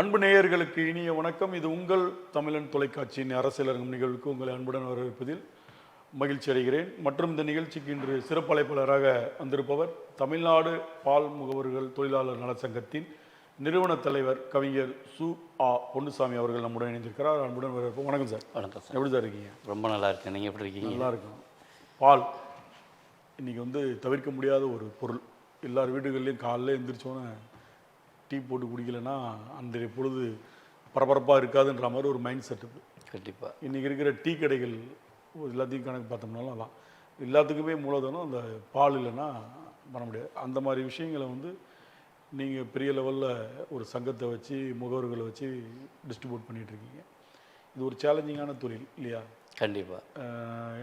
அன்பு நேயர்களுக்கு இனிய வணக்கம். இது உங்கள் தமிழன் தொலைக்காட்சியின் அரசியலரங்கம் நிகழ்வுக்கு உங்களை அன்புடன் வரவேற்பதில் மகிழ்ச்சி அடைகிறேன். மற்றும் இந்த நிகழ்ச்சிக்கு இன்று சிறப்பு அழைப்பாளராக வந்திருப்பவர் தமிழ்நாடு பால் முகவர்கள் தொழிலாளர் நலச்சங்கத்தின் நிறுவன தலைவர் கவிஞர் பொன்னுசாமி அவர்கள் நம்முடன் இணைந்திருக்கிறார். அன்புடன் வரவேற்போம். வணக்கம் சார். வணக்கம் சார். எப்படி சார் இருக்கீங்க? ரொம்ப நல்லா இருக்கேன். நீங்கள் எப்படி இருக்கீங்க? நல்லா இருக்கும். பால் இன்றைக்கி தவிர்க்க முடியாத ஒரு பொருள். எல்லார் வீடுகள்லேயும் காலையில் எழுந்திரிச்சோன்னே டீ போட்டு குடிக்கலைன்னா அன்றைய பொழுது பரபரப்பாக இருக்காதுன்ற மாதிரி ஒரு மைண்ட் செட்டப்பு. கண்டிப்பாக இன்றைக்கி இருக்கிற டீ கடைகள் எல்லாத்தையும் கணக்கு பார்த்தோம்னாலும் அதான் எல்லாத்துக்குமே மூலதனம் அந்த பால் இல்லைன்னா பண்ண முடியாது. அந்த மாதிரி விஷயங்களை நீங்கள் பெரிய லெவலில் ஒரு சங்கத்தை வச்சு முகவர்களை வச்சு டிஸ்ட்ரிபியூட் பண்ணிகிட்ருக்கீங்க. இது ஒரு சேலஞ்சிங்கான தொழில் இல்லையா? கண்டிப்பாக.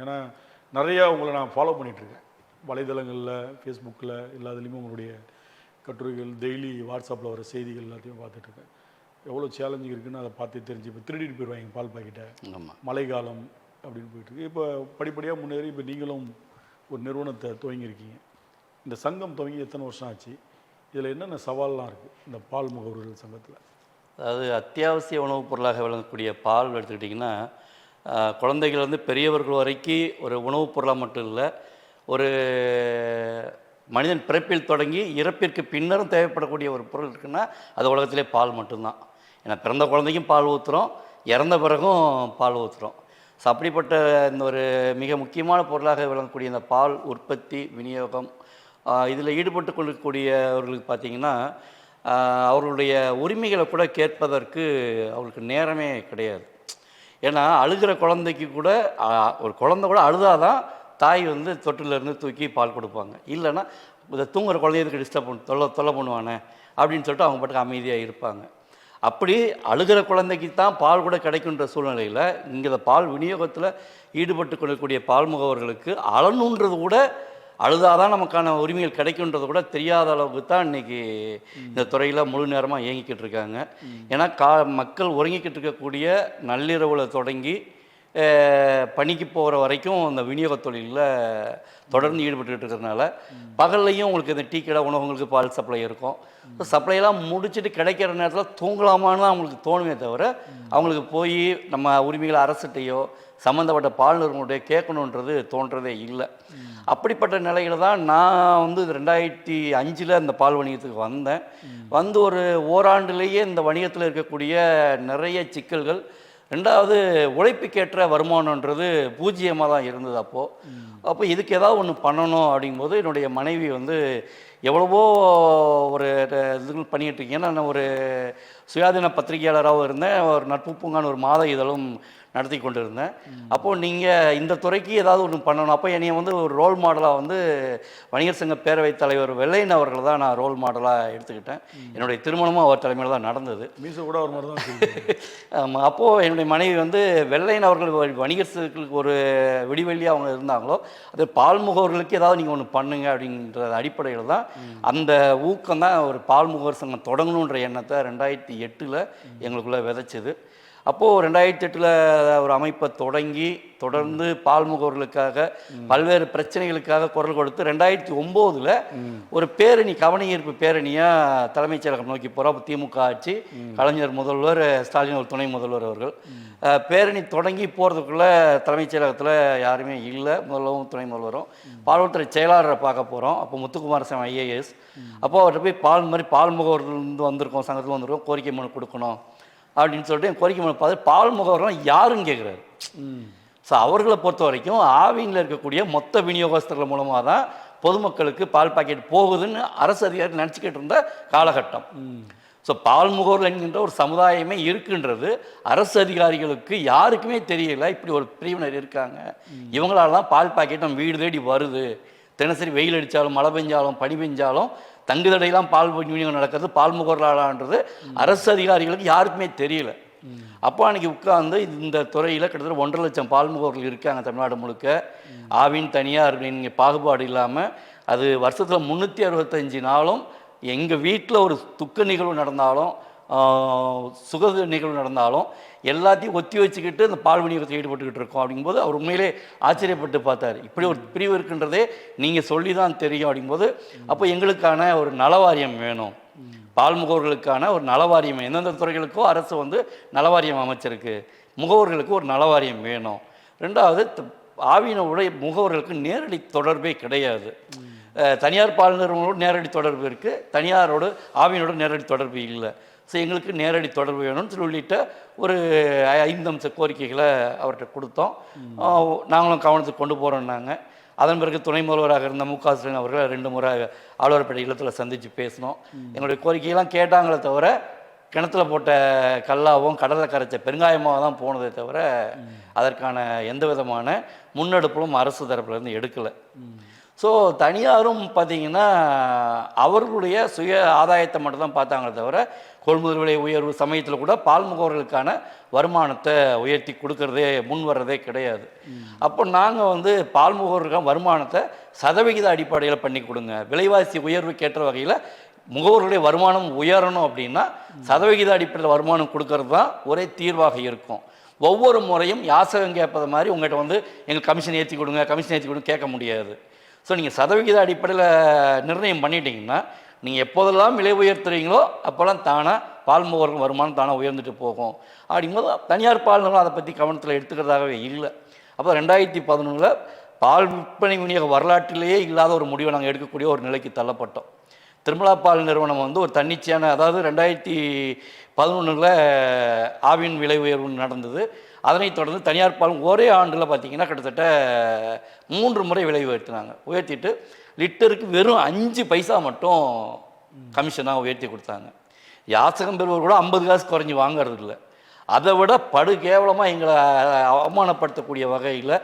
ஏன்னா நிறையா உங்களை நான் ஃபாலோ பண்ணிகிட்ருக்கேன். வலைதளங்களில், ஃபேஸ்புக்கில், எல்லாத்துலேயுமே உங்களுடைய கட்டுரைகள், டெய்லி வாட்ஸ்அப்பில் வர செய்திகள் எல்லாத்தையும் பார்த்துட்ருக்கேன். எவ்வளோ சேலஞ்சிங் இருக்குதுன்னு அதை பார்த்து தெரிஞ்சு இப்போ திருடிட்டு போயிடுவாங்க பால் பாக்கெட்டை. மழை காலம் அப்படின்னு போயிட்டுருக்கு. இப்போ படிப்படியாக முன்னேறி இப்போ நீங்களும் ஒரு நிறுவனத்தை துவங்கியிருக்கீங்க. இந்த சங்கம் துவங்கி எத்தனை வருஷம் ஆச்சு? இதில் என்னென்ன சவால்லாம் இருக்குது இந்த பால் முகவர்கள் சங்கத்தில்? அதாவது அத்தியாவசிய உணவுப் பொருளாக விளங்கக்கூடிய பால் எடுத்துக்கிட்டிங்கன்னா, குழந்தைகள் பெரியவர்கள் வரைக்கும் ஒரு உணவுப் பொருளாக மட்டும் இல்லை, ஒரு மனிதன் பிறப்பில் தொடங்கி இறப்பிற்கு பின்னரும் தேவைப்படக்கூடிய ஒரு பொருள் இருக்குன்னா அது உலகத்திலே பால் மட்டும்தான். ஏன்னா பிறந்த குழந்தைக்கும் பால் ஊற்றுறோம், இறந்த பிறகும் பால் ஊற்றுறோம். ஸோ அப்படிப்பட்ட இந்த ஒரு மிக முக்கியமான பொருளாக விளங்கக்கூடிய இந்த பால் உற்பத்தி, விநியோகம், இதில் ஈடுபட்டு கொள்ளக்கூடியவர்களுக்கு பார்த்திங்கன்னா அவர்களுடைய உரிமைகளை கூட கேட்பதற்கு அவங்களுக்கு நேரமே கிடையாது. ஏன்னா அழுகிற குழந்தைக்கு கூட ஒரு குழந்தை கூட அழுதாதான் தாய் தொட்டிலேருந்து தூக்கி பால் கொடுப்பாங்க. இல்லைன்னா இதை தூங்குற குழந்தைக்கு டிஸ்டர்ப் தொல்லை பண்ணுவானே அப்படின்னு சொல்லிட்டு அவங்க பாட்டுக்கு அமைதியாக இருப்பாங்க. அப்படி அழுகிற குழந்தைக்கு தான் பால் கூட கிடைக்குன்ற சூழ்நிலையில் இங்கே பால் விநியோகத்தில் ஈடுபட்டு கொள்ளக்கூடிய பால் முகவர்களுக்கு அழணுன்றது கூட, அழுதாதான் நமக்கான உரிமைகள் கிடைக்குன்றது கூட தெரியாத அளவுக்கு தான் இன்றைக்கி இந்த துறையில் முழு நேரமாக இயங்கிக்கிட்டு இருக்காங்க. ஏன்னா மக்கள் உறங்கிக்கிட்டு இருக்கக்கூடிய நள்ளிரவில் தொடங்கி பணிக்கு போகிற வரைக்கும் அந்த விநியோக தொழிலில் தொடர்ந்து ஈடுபட்டுக்கிட்டு இருக்கிறதுனால பகல்லையும் உங்களுக்கு இந்த டீ கடை உணவங்களுக்கு பால் சப்ளை இருக்கும். சப்ளையெல்லாம் முடிச்சுட்டு கிடைக்கிற நேரத்தில் தூங்கலாமான்னு தான் அவங்களுக்கு தோணுமே தவிர அவங்களுக்கு போய் நம்ம உரிமைகளை அரசுகிட்டையோ சம்மந்தப்பட்ட பால் நிறுவனத்தையோ கேட்கணுன்றது தோன்றதே இல்லை. அப்படிப்பட்ட நிலையில் தான் நான் 2005 அந்த பால் வணிகத்துக்கு வந்தேன். ஒரு ஓராண்டுலேயே இந்த வணிகத்தில் இருக்கக்கூடிய நிறைய சிக்கல்கள், ரெண்டாவது உழைப்புக்கேற்ற வருமானன்றது பூஜ்ஜியமாக தான் இருந்தது. அப்போ இதுக்கு ஏதாவது ஒன்று பண்ணணும் அப்படிங்கும்போது என்னுடைய மனைவி எவ்வளவோ ஒரு இது பண்ணிகிட்ருக்கேன். நான் ஒரு சுயாதீன பத்திரிகையாளராகவும் இருந்தேன், ஒரு நட்பு பூங்கான ஒரு மாத இதழும் நடத்தி கொண்டு இருந்தேன். அப்போது நீங்கள் இந்த துறைக்கு ஏதாவது ஒன்று பண்ணணும். அப்போ என்னைய ஒரு ரோல் மாடலாக வணிகர் சங்க பேரவைத் தலைவர் வெள்ளையன் அவர்களை தான் நான் ரோல் மாடலாக எடுத்துக்கிட்டேன். என்னுடைய திருமணமும் அவர் தலைமையில் தான் நடந்தது. மீச கூட ஒரு மாதிரி தான். ஆமாம். அப்போது என்னுடைய மனைவி வெள்ளையன் அவர்கள் வணிகர் சங்கங்களுக்கு ஒரு விடிவெள்ளியாக அவங்க இருந்தாங்களோ, அது பால் முகவர்களுக்கு ஏதாவது நீங்கள் ஒன்று பண்ணுங்க அப்படின்ற அடிப்படையில் தான் அந்த ஊக்கம் தான் ஒரு பால் முகவர் சங்கம் தொடங்கணுன்ற எண்ணத்தை 2008 எங்களுக்குள்ளே விதைச்சிது. அப்போது 2008 ஒரு அமைப்பை தொடங்கி தொடர்ந்து பால் முகவர்களுக்காக பல்வேறு பிரச்சனைகளுக்காக குரல் கொடுத்து 2009 ஒரு பேரணி, கவன ஈர்ப்பு பேரணியாக தலைமைச் செயலகம் நோக்கி போகிறோம். திமுக ஆட்சி, கலைஞர் முதல்வர், ஸ்டாலின் ஒரு துணை முதல்வர் அவர்கள் பேரணி தொடங்கி போகிறதுக்குள்ளே தலைமைச் செயலகத்தில் யாருமே இல்லை. முதல்வரும் துணை முதல்வரும் பால்வளத்துறை செயலாளரை பார்க்க போகிறோம். அப்போ முத்துக்குமாரசாமி IAS. அப்போது அவர்கிட்ட போய் பால் முகவர்கள் வந்திருக்கோம், சங்கத்தில் வந்திருக்கோம், கோரிக்கை மனு கொடுக்கணும் அப்படின்னு சொல்லிட்டு என் கோரிக்கை மனு பார்த்து பால் முகவர்கள் யாருன்னு கேட்குறாரு. ஸோ அவர்களை பொறுத்த வரைக்கும் ஆவினில் இருக்கக்கூடிய மொத்த விநியோகஸ்தர்கள் மூலமாக தான் பொதுமக்களுக்கு பால் பாக்கெட் போகுதுன்னு அரசு அதிகாரி நினச்சிக்கிட்டு இருந்த காலகட்டம். ஸோ பால் முகவர்கள் என்கின்ற ஒரு சமுதாயமே இருக்குன்றது அரசு அதிகாரிகளுக்கு யாருக்குமே தெரியல. இப்படி ஒரு பிரிவினர் இருக்காங்க, இவங்களால தான் பால் பாக்கெட் நம்ம வீடு தேடி வருது. தினசரி வெயில் அடித்தாலும், மழை பெஞ்சாலும், பனி பெஞ்சாலும் தங்குதடையெல்லாம் பால் விநியோகம் நடக்கிறது பால் முகவர்களான்றது அரசு அதிகாரிகளுக்கு யாருக்குமே தெரியல. அப்போ அன்றைக்கி உட்கார்ந்து இந்த துறையில் கிட்டத்தட்ட 1.5 லட்சம் பால் முகவர்கள் இருக்காங்க தமிழ்நாடு முழுக்க. ஆவின் தனியார் பாகுபாடு இல்லாமல் அது வருஷத்தில் 365 நாளும் எங்கள் வீட்டில் ஒரு துக்க நிகழ்வு நடந்தாலும் சுக நிகழ்வு நடந்தாலும் எல்லாத்தையும் ஒத்தி வச்சுக்கிட்டு இந்த பால் விநியோகத்தை ஈடுபட்டுக்கிட்டு இருக்கோம் அப்படிங்கும்போது அவர் உண்மையிலே ஆச்சரியப்பட்டு பார்த்தார். இப்படி ஒரு பிரிவு இருக்குன்றதே நீங்கள் சொல்லி தான் தெரியும் அப்படிங்கும்போது, அப்போ எங்களுக்கான ஒரு நலவாரியம் வேணும், பால் முகவர்களுக்கான ஒரு நலவாரியம், எந்தெந்த துறைகளுக்கோ அரசு வந்து நலவாரியம் அமைச்சிருக்கு, முகவர்களுக்கு ஒரு நலவாரியம் வேணும். ரெண்டாவது, ஆவியினுடைய முகவர்களுக்கு நேரடி தொடர்பே கிடையாது. தனியார் பால் நிறுவனங்களோடு நேரடி தொடர்பு இருக்குது, தனியாரோடு ஆவியினோட நேரடி தொடர்பு இல்லை. ஸோ எங்களுக்கு நேரடி தொடர்பு வேணும்னு உள்ளிட்ட ஒரு 5 அம்ச கோரிக்கைகளை அவர்கிட்ட கொடுத்தோம். நாங்களும் கவனத்துக்கு கொண்டு போகிறோன்னாங்க. அதன் பிறகு துணை முதல்வராக இருந்த மு க ஸ்டாலின் அவர்களை 2 முறை ஆழ்வார்பேட்டை இல்லத்தில் சந்தித்து பேசினோம். எங்களுடைய கோரிக்கையெல்லாம் கேட்டாங்களே தவிர, கிணத்துல போட்ட கல்லாகவும் கடலை கரைச்ச பெருங்காயமாக தான் போனதே தவிர அதற்கான எந்த விதமான முன்னெடுப்பும் அரசு தரப்புலேருந்து எடுக்கலை. ஸோ தனியாரும் பார்த்திங்கன்னா அவர்களுடைய சுய ஆதாயத்தை மட்டும்தான் பார்த்தாங்களே தவிர, கொள்முதல் விலை உயர்வு சமயத்தில் கூட பால் முகவர்களுக்கான வருமானத்தை உயர்த்தி கொடுக்கறதே முன் வர்றதே கிடையாது. அப்போ நாங்கள் வந்து பால் முகவர்களுக்கான வருமானத்தை சதவிகித அடிப்படையில் பண்ணி கொடுங்க, விலைவாசி உயர்வுக்கேற்ற வகையில் முகவர்களுடைய வருமானம் உயரணும் அப்படின்னா சதவிகித அடிப்படையில் வருமானம் கொடுக்கறது தான் ஒரே தீர்வாக இருக்கும். ஒவ்வொரு முறையும் யாசகம் கேட்பது மாதிரி உங்கள்கிட்ட வந்து எங்களுக்கு கமிஷன் ஏற்றி கொடுங்க, கமிஷன் ஏற்றி கொடுங்க கேட்க முடியாது. ஸோ நீங்கள் சதவிகித அடிப்படையில் நிர்ணயம் பண்ணிட்டீங்கன்னா, நீங்கள் எப்போதெல்லாம் விலை உயர்த்துறீங்களோ அப்போல்லாம் தானாக பால் முகவர்கள் வருமானம் தானாக உயர்ந்துட்டு போகும். அப்படிங்கும்போது தனியார் பால் நிறுவனம் அதை பற்றி கவனத்தில் எடுத்துக்கிறதாகவே இல்லை. அப்போ 2011 பால் விற்பனை விநியோக வரலாற்றிலேயே இல்லாத ஒரு முடிவை நாங்கள் எடுக்கக்கூடிய ஒரு நிலைக்கு தள்ளப்பட்டோம். திருமலா பால் நிறுவனம் வந்து ஒரு தன்னிச்சையான, அதாவது 2011 ஆவின் விலை உயர்வு நடந்தது. அதனைத் தொடர்ந்து தனியார் பால் ஒரே ஆண்டில் பார்த்திங்கன்னா கிட்டத்தட்ட 3 முறை விலை உயர்த்திட்டு லிட்டருக்கு வெறும் 5 பைசா மட்டும் கமிஷனாக உயர்த்தி கொடுத்தாங்க. யாசகம் பெறுவர் கூட 50 காசு குறைஞ்சி வாங்கிறது இல்லை. அதை விட படு கேவலமாக எங்களை அவமானப்படுத்தக்கூடிய வகையில்,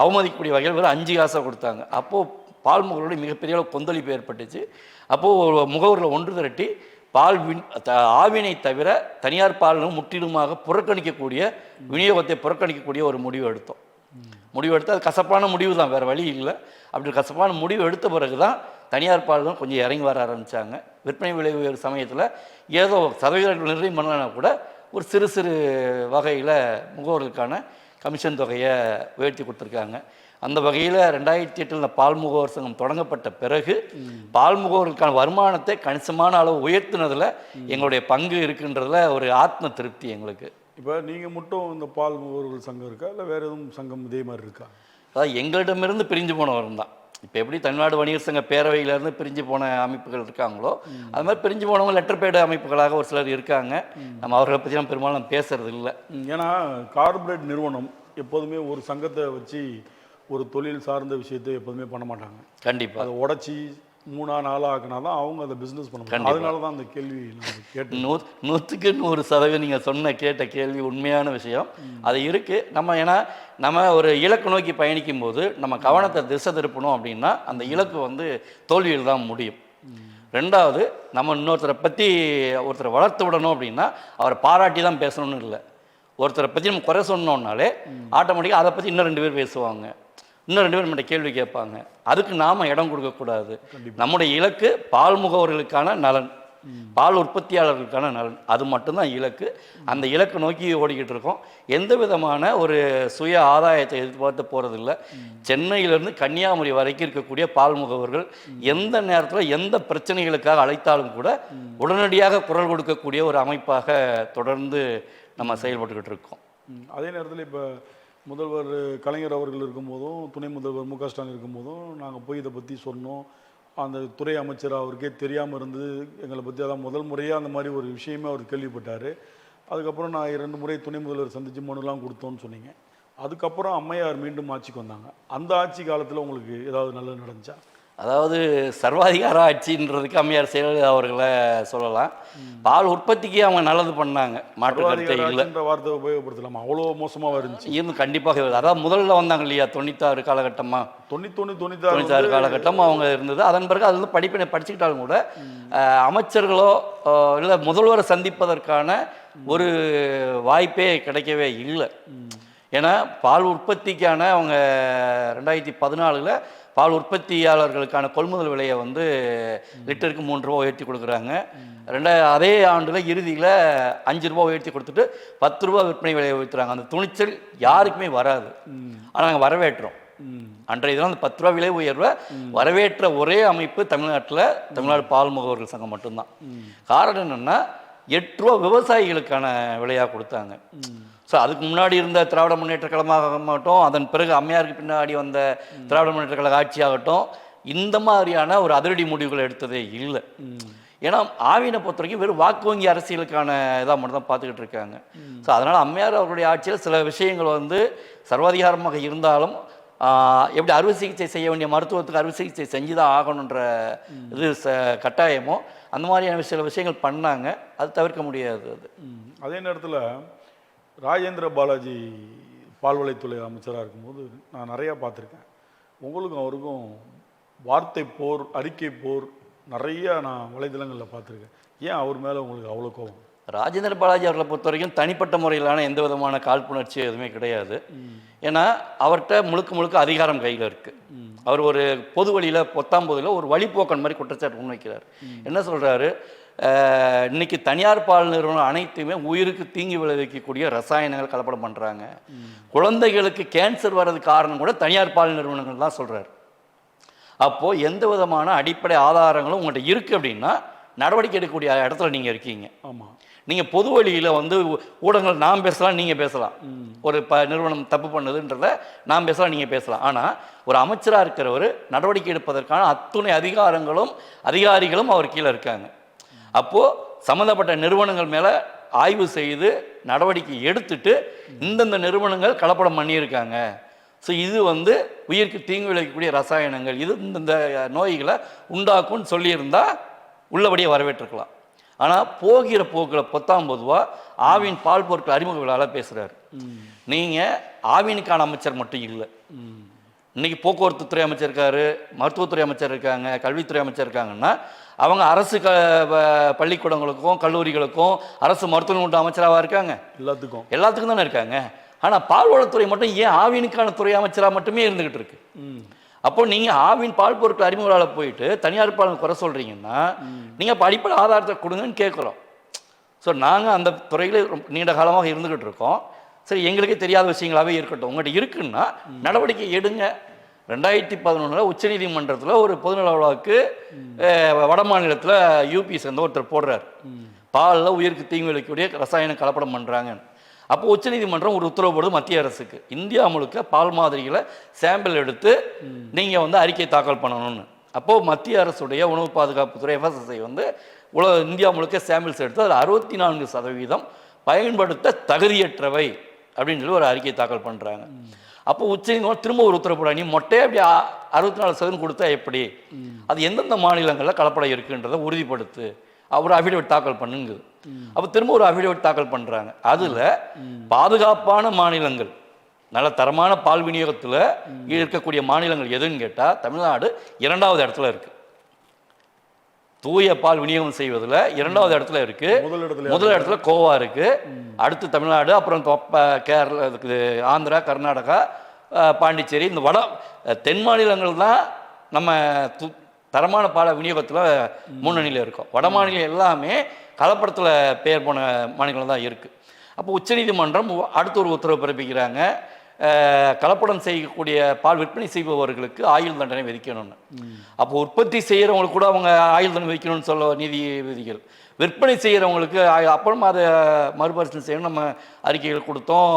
அவமதிக்கக்கூடிய வகையில் வெறும் 5 காசாக கொடுத்தாங்க. அப்போது பால் முகவர்களுடைய மிகப்பெரிய அளவு கொந்தளிப்பு ஏற்பட்டுச்சு. அப்போது முகவர்களை ஒன்று திரட்டி ஆவினை தவிர தனியார் பால் முற்றிலுமாக புறக்கணிக்கக்கூடிய, விநியோகத்தை புறக்கணிக்கக்கூடிய ஒரு முடிவு எடுத்தோம். முடிவு அது கசப்பான முடிவு தான், வேறு வழி இல்லை. அப்படி கசப்பான முடிவு எடுத்த பிறகு தான் தனியார் பால் கொஞ்சம் இறங்கி வர ஆரம்பித்தாங்க. விற்பனை விலை உயர்வு சமயத்தில் ஏதோ சதவீதங்கள் நிர்ணயம் பண்ணலன்னா கூட ஒரு சிறு சிறு வகையில் முகவர்களுக்கான கமிஷன் தொகையை உயர்த்தி கொடுத்துருக்காங்க. அந்த வகையில் 2008 இந்த பால் முகவர் சங்கம் தொடங்கப்பட்ட பிறகு பால் முகவர்களுக்கான வருமானத்தை கணிசமான அளவு உயர்த்தினதில் எங்களுடைய பங்கு இருக்குன்றதுல ஒரு ஆத்ம திருப்தி எங்களுக்கு. இப்போ நீங்கள் மட்டும் இந்த பால் முகவர்கள் சங்கம் இருக்கா, இல்லை வேறு எதுவும் சங்கம் இதே மாதிரி இருக்கா? அதாவது எங்களிடமிருந்து பிரிஞ்சு போனவர் தான். இப்போ எப்படி தமிழ்நாடு வணிகர் சங்க பேரவையிலேருந்து பிரிஞ்சு போன அமைப்புகள் இருக்காங்களோ, அது மாதிரி பிரிஞ்சு போனவங்க லெட்டர் பேடு அமைப்புகளாக ஒரு சிலர் இருக்காங்க. நம்ம அவர்களை பற்றி நம்ம பெரும்பாலும் பேசுறது இல்லை. ஏன்னா கார்ப்பரேட் நிறுவனம் எப்போதுமே ஒரு சங்கத்தை வச்சு ஒரு தொழில் சார்ந்த விஷயத்தை எப்போதுமே பண்ண மாட்டாங்க. கண்டிப்பாக அதை உடச்சி 3-4 ஆக்கினா தான் அவங்க அதை பிஸ்னஸ் பண்ணுவாங்க. அதனால தான் அந்த கேள்வி கேட்டு 100க்கு 100% நீங்கள் கேட்ட கேள்வி உண்மையான விஷயம். அது இருக்குது. ஏன்னா நம்ம ஒரு இலக்கு நோக்கி பயணிக்கும் போது நம்ம கவனத்தை திசை திருப்பணும் அப்படின்னா அந்த இலக்கு வந்து தோல்வியில் தான் முடியும். ரெண்டாவது, நம்ம இன்னொருத்தரை பற்றி ஒருத்தரை வளர்த்து விடணும் அப்படின்னா அவரை பாராட்டி தான் பேசணும்னு இல்லை. ஒருத்தரை பற்றி நம்ம குறை சொன்னோம்னாலே ஆட்டோமேட்டிக்காக அதை பற்றி இன்னும் 2 பேர் பேசுவாங்க, இன்னும் 2 பேர் நம்மகிட்ட கேள்வி கேட்பாங்க. அதுக்கு நாம் இடம் கொடுக்கக்கூடாது. நம்முடைய இலக்கு பால் முகவர்களுக்கான நலன், பால் உற்பத்தியாளர்களுக்கான நலன், அது மட்டும்தான் இலக்கு. அந்த இலக்கு நோக்கி ஓடிக்கிட்டு இருக்கோம். எந்த விதமான ஒரு சுய ஆதாயத்தை எதிர்பார்த்து போகிறதில்ல. சென்னையிலேருந்து கன்னியாகுமரி வரைக்கும் இருக்கக்கூடிய பால் முகவர்கள் எந்த நேரத்தில் எந்த பிரச்சனைகளுக்காக அழைத்தாலும் கூட உடனடியாக குரல் கொடுக்கக்கூடிய ஒரு அமைப்பாக தொடர்ந்து நம்ம செயல்பட்டுக்கிட்டு இருக்கோம். அதே நேரத்தில் இப்போ முதல்வர் கலைஞர் அவர்கள் இருக்கும்போதும், துணை முதல்வர் மு க ஸ்டாலின் இருக்கும்போதும் நாங்கள் போய் இதை பற்றி சொன்னோம். அந்த துறை அமைச்சர் அவருக்கே தெரியாமல் இருந்து எங்களை பற்றி, அதான் முதல் முறையாக அந்த மாதிரி ஒரு விஷயமே அவர் கேள்விப்பட்டார். அதுக்கப்புறம் நான் 2 முறை துணை முதல்வர் சந்தித்து மனுலாம் கொடுத்தோன்னு சொன்னீங்க. அதுக்கப்புறம் அம்மையார் மீண்டும் ஆட்சிக்கு வந்தாங்க. அந்த ஆட்சி காலத்தில் உங்களுக்கு ஏதாவது நல்லது நடந்துச்சா? அதாவது சர்வாதிகார ஆட்சின்றதுக்கு அம்மையார் செயலலிதா அவர்களை சொல்லலாம். பால் உற்பத்திக்கு அவங்க நல்லது பண்ணாங்க, மாற்று கருத்தை இல்லை. வார்த்தை உபயோகப்படுத்தலாமா? அவ்வளோ மோசமாக இருந்துச்சு. கண்டிப்பாக. அதாவது முதல்ல வந்தாங்க இல்லையா, 96 காலகட்டமாக, 96 காலகட்டம் அவங்க இருந்தது. அதன் பிறகு அது வந்து படிப்பினை படிச்சுக்கிட்டாலும் கூட அமைச்சர்களோ இல்லை முதல்வரை சந்திப்பதற்கான ஒரு வாய்ப்பே கிடைக்கவே இல்லை. ஏன்னா பால் உற்பத்திக்கான அவங்க 2014 பால் உற்பத்தியாளர்களுக்கான கொள்முதல் விலையை வந்து லிட்டருக்கு 3 ரூபா உயர்த்தி கொடுக்குறாங்க. அதே ஆண்டில் இறுதியில் 5 ரூபா உயர்த்தி கொடுத்துட்டு 10 ரூபா விற்பனை விலையை உயர்த்துறாங்க. அந்த துணிச்சல் யாருக்குமே வராது. ஆனால் நாங்கள் வரவேற்றோம். அன்றைய தினம் அந்த 10 ரூபா விலை உயர்வை வரவேற்ற ஒரே அமைப்பு தமிழ்நாட்டில் தமிழ்நாடு பால் முகவர்கள் சங்கம் மட்டும்தான். காரணம் என்னென்னா 8 ரூபா விவசாயிகளுக்கான விலையாக கொடுத்தாங்க. ஸோ அதுக்கு முன்னாடி இருந்த திராவிட முன்னேற்ற கழகமாகட்டும், அதன் பிறகு அம்மையாருக்கு பின்னாடி வந்த திராவிட முன்னேற்ற கழக ஆட்சியாகட்டும், இந்த மாதிரியான ஒரு அதிரடி முடிவுகளை எடுத்ததே இல்லை. ஏன்னா ஆவினை பொறுத்த வரைக்கும் வெறும் வாக்கு வங்கி அரசியலுக்கான இதாக மட்டும் தான் பார்த்துக்கிட்டு இருக்காங்க. ஸோ அதனால் அம்மையார் அவருடைய ஆட்சியில் சில விஷயங்கள் வந்து சர்வாதிகாரமாக இருந்தாலும் எப்படி அறுவை சிகிச்சை செய்ய வேண்டிய மருத்துவத்துக்கு அறுவை சிகிச்சை செஞ்சு தான் ஆகணுன்ற இது கட்டாயமோ அந்த மாதிரியான சில விஷயங்கள் பண்ணாங்க. அது தவிர்க்க முடியாது. அது அதே நேரத்தில் ராஜேந்திர பாலாஜி பால்வளைத்துறை அமைச்சராக இருக்கும்போது நான் நிறையா பார்த்துருக்கேன். உங்களுக்கும் அவருக்கும் வார்த்தை போர், அறிக்கை போர் நிறையா நான் வலைதளங்களில் பார்த்துருக்கேன். ஏன் அவர் மேலே உங்களுக்கு அவ்வளோ கோபம்? ராஜேந்திர பாலாஜி அவர்களை பொறுத்த வரைக்கும் தனிப்பட்ட முறையிலான எந்த விதமான காழ்ப்புணர்ச்சி எதுவுமே கிடையாது. ஏன்னா அவர்கிட்ட முழுக்க அதிகாரம் கையில் இருக்குது. அவர் ஒரு பொது வழியில் பொத்தாம்பொதுல ஒரு வழிபோக்கன் மாதிரி குற்றச்சாட்டு முன்வைக்கிறார். என்ன சொல்கிறாரு, இன்னைக்கு தனியார் பால் நிறுவனம் அனைத்துமே உயிருக்கு தீங்கி விளைவிக்கக்கூடிய ரசாயனங்கள் கலப்படம் பண்ணுறாங்க. குழந்தைகளுக்கு கேன்சர் வர்றது காரணம் கூட தனியார் பால் நிறுவனங்கள் தான் சொல்கிறார். அப்போது எந்த விதமான அடிப்படை ஆதாரங்களும் உங்கள்கிட்ட இருக்குது அப்படின்னா நடவடிக்கை எடுக்கக்கூடிய இடத்துல நீங்கள் இருக்கீங்க. ஆமாம், நீங்கள் பொது வழியில் வந்து ஊடகங்கள் நாம் பேசலாம், நீங்கள் பேசலாம். ஒரு நிறுவனம் தப்பு பண்ணுதுன்றத நாம் பேசலாம், நீங்கள் பேசலாம். ஆனால் ஒரு அமைச்சராக இருக்கிறவர் நடவடிக்கை எடுப்பதற்கான அத்துணை அதிகாரிகளும் அவர் கீழே இருக்காங்க. அப்போது சம்மந்தப்பட்ட நிறுவனங்கள் மேலே ஆய்வு செய்து நடவடிக்கை எடுத்துட்டு இந்தந்த நிறுவனங்கள் கலப்படம் பண்ணியிருக்காங்க, ஸோ இது வந்து உயிருக்கு தீங்கு விளைவிக்கக்கூடிய ரசாயனங்கள், இது இந்த நோய்களை உண்டாக்கும்னு சொல்லியிருந்தால் உள்ளபடியே வரவேற்றிருக்கலாம். ஆனால் போகிற போக்கில் 19 ஆவின் பால் பொருட்கள் அறிமுக விழாவில் பேசுகிறாரு. நீங்கள் ஆவினுக்கான அமைச்சர் மட்டும் இல்லை, இன்றைக்கி போக்குவரத்து துறை அமைச்சர் இருக்கார், மருத்துவத்துறை அமைச்சர் இருக்காங்க, கல்வித்துறை அமைச்சர் இருக்காங்கன்னா அவங்க அரசு பள்ளிக்கூடங்களுக்கும் கல்லூரிகளுக்கும் அரசு மருத்துவமனை அமைச்சராக இருக்காங்க. எல்லாத்துக்கும் தானே இருக்காங்க. ஆனால் பால்வளத்துறை மட்டும் ஏன் ஆவினுக்கான துறை அமைச்சராக மட்டுமே இருந்துக்கிட்டு இருக்கு? அப்போ நீங்கள் ஆவின் பால் பொருட்கள் அறிமுகளால் போயிட்டு தனியார் பால் குறை சொல்கிறீங்கன்னா நீங்கள் இப்போ அடிப்படை ஆதாரத்தை கொடுங்கன்னு கேட்குறோம். ஸோ நாங்கள் அந்த துறையில் நீண்ட காலமாக இருந்துக்கிட்டு இருக்கோம். சரி, எங்களுக்கே தெரியாத விஷயங்களாகவே இருக்கட்டும், உங்கள்கிட்ட இருக்குன்னா நடவடிக்கை எடுங்க. 2011 உச்சநீதிமன்றத்தில் ஒரு பொதுநல வழக்கு வட மாநிலத்தில் யூபி சேர்ந்த ஒருத்தர் போடுறார், பாலில் உயிருக்கு தீங்கு விளைவிக்கக்கூடிய ரசாயனம் கலப்படம் பண்ணுறாங்கன்னு. அப்போ உச்சநீதிமன்றம் ஒரு உத்தரவு போடுது மத்திய அரசுக்கு, இந்தியா முழுக்க பால் மாதிரிகளை சாம்பிள் எடுத்து நீங்கள் வந்து அறிக்கை தாக்கல் பண்ணணும்னு. அப்போது மத்திய அரசுடைய உணவு பாதுகாப்புத்துறை FSSAI வந்து இந்தியா முழுக்க சாம்பிள்ஸ் எடுத்து அதில் 64% பயன்படுத்த தகுதியற்றவை அப்படின்னு சொல்லி ஒரு அறிக்கை தாக்கல் பண்ணுறாங்க. அப்போ உச்சநீதிமன்றம் திரும்ப ஒரு உத்தரவு போட, நீ மொட்டையே அப்படி 64% கொடுத்தா எப்படி, அது எந்தெந்த மாநிலங்களில் கலப்படம் இருக்குன்றதை உறுதிப்படுத்து, ஒரு அஃபிடவிட் தாக்கல் பண்ணுங்குது. அப்போ திரும்ப ஒரு அஃபிடவிட் தாக்கல் பண்ணுறாங்க. அதில் பாதுகாப்பான மாநிலங்கள், நல்ல தரமான பால் விநியோகத்தில் இருக்கக்கூடிய மாநிலங்கள் எதுன்னு கேட்டால் தமிழ்நாடு 2வது இடத்துல இருக்குது. தூய பால் விநியோகம் செய்வதில் 2வது இடத்துல இருக்குது. முதல் இடத்துல கோவா இருக்குது, அடுத்து தமிழ்நாடு, அப்புறம் கேரளா இருக்குது, ஆந்திரா, கர்நாடகா, பாண்டிச்சேரி, இந்த தென் மாநிலங்கள் தான் நம்ம தரமான பால விநியோகத்தில் முன்னணியில் இருக்கும். வட மாநிலம் எல்லாமே கலப்படத்தில் பெயர் போன மாநிலம் தான் இருக்குது. அப்போ உச்சநீதிமன்றம் அடுத்த ஒரு உத்தரவு பிறப்பிக்கிறாங்க, கலப்படம் செய்யக்கூடிய பால் விற்பனை செய்பவர்களுக்கு ஆயுள் தண்டனை விதிக்கணும்னு. அப்போ உற்பத்தி செய்கிறவங்களுக்கு கூட அவங்க ஆயுள் தண்டனை விதிக்கணும்னு சொல்ல நீதி விதிகள், விற்பனை செய்கிறவங்களுக்கு அப்புறம் அதை மறுபரிசீலனை செய்யணும். நம்ம அறிக்கைகள் கொடுத்தோம்,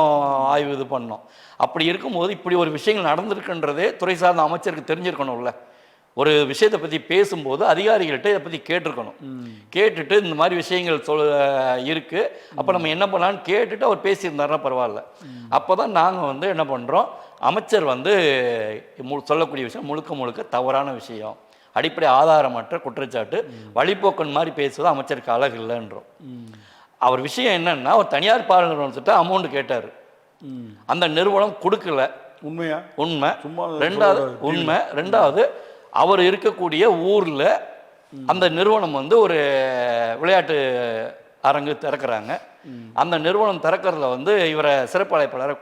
ஆய்வு இது பண்ணோம். அப்படி இருக்கும்போது இப்படி ஒரு விஷயங்கள் நடந்திருக்குன்றதே துறை சார்ந்த அமைச்சருக்கு தெரிஞ்சிருக்கணும்ல. ஒரு விஷயத்தை பற்றி பேசும்போது அதிகாரிகள்கிட்ட இதை பற்றி கேட்டிருக்கணும். கேட்டுட்டு இந்த மாதிரி விஷயங்கள் இருக்குது, அப்போ நம்ம என்ன பண்ணலான்னு கேட்டுட்டு அவர் பேசியிருந்தாருன்னா பரவாயில்ல. அப்போ தான் நாங்கள் வந்து என்ன பண்ணுறோம், அமைச்சர் வந்து சொல்லக்கூடிய விஷயம் முழுக்க தவறான விஷயம், அடிப்படை ஆதாரமற்ற குற்றச்சாட்டு, வழிபோக்கன் மாதிரி பேசுவது அமைச்சருக்கு அழகு இல்லைன்றோம். அவர் விஷயம் என்னன்னா, ஒரு தனியார் பால் நிறுவனத்திட்ட அமௌண்ட் கேட்டார், அந்த நிறுவனம் கொடுக்கல. உண்மை. ரெண்டாவது அவர் இருக்கக்கூடிய ஊரில் அந்த நிறுவனம் வந்து ஒரு விளையாட்டு அரங்கு திறக்கிறாங்க. அந்த நிறுவனம் திறக்கிறதுல வந்து இவரை சிறப்பு அழைப்பாளரை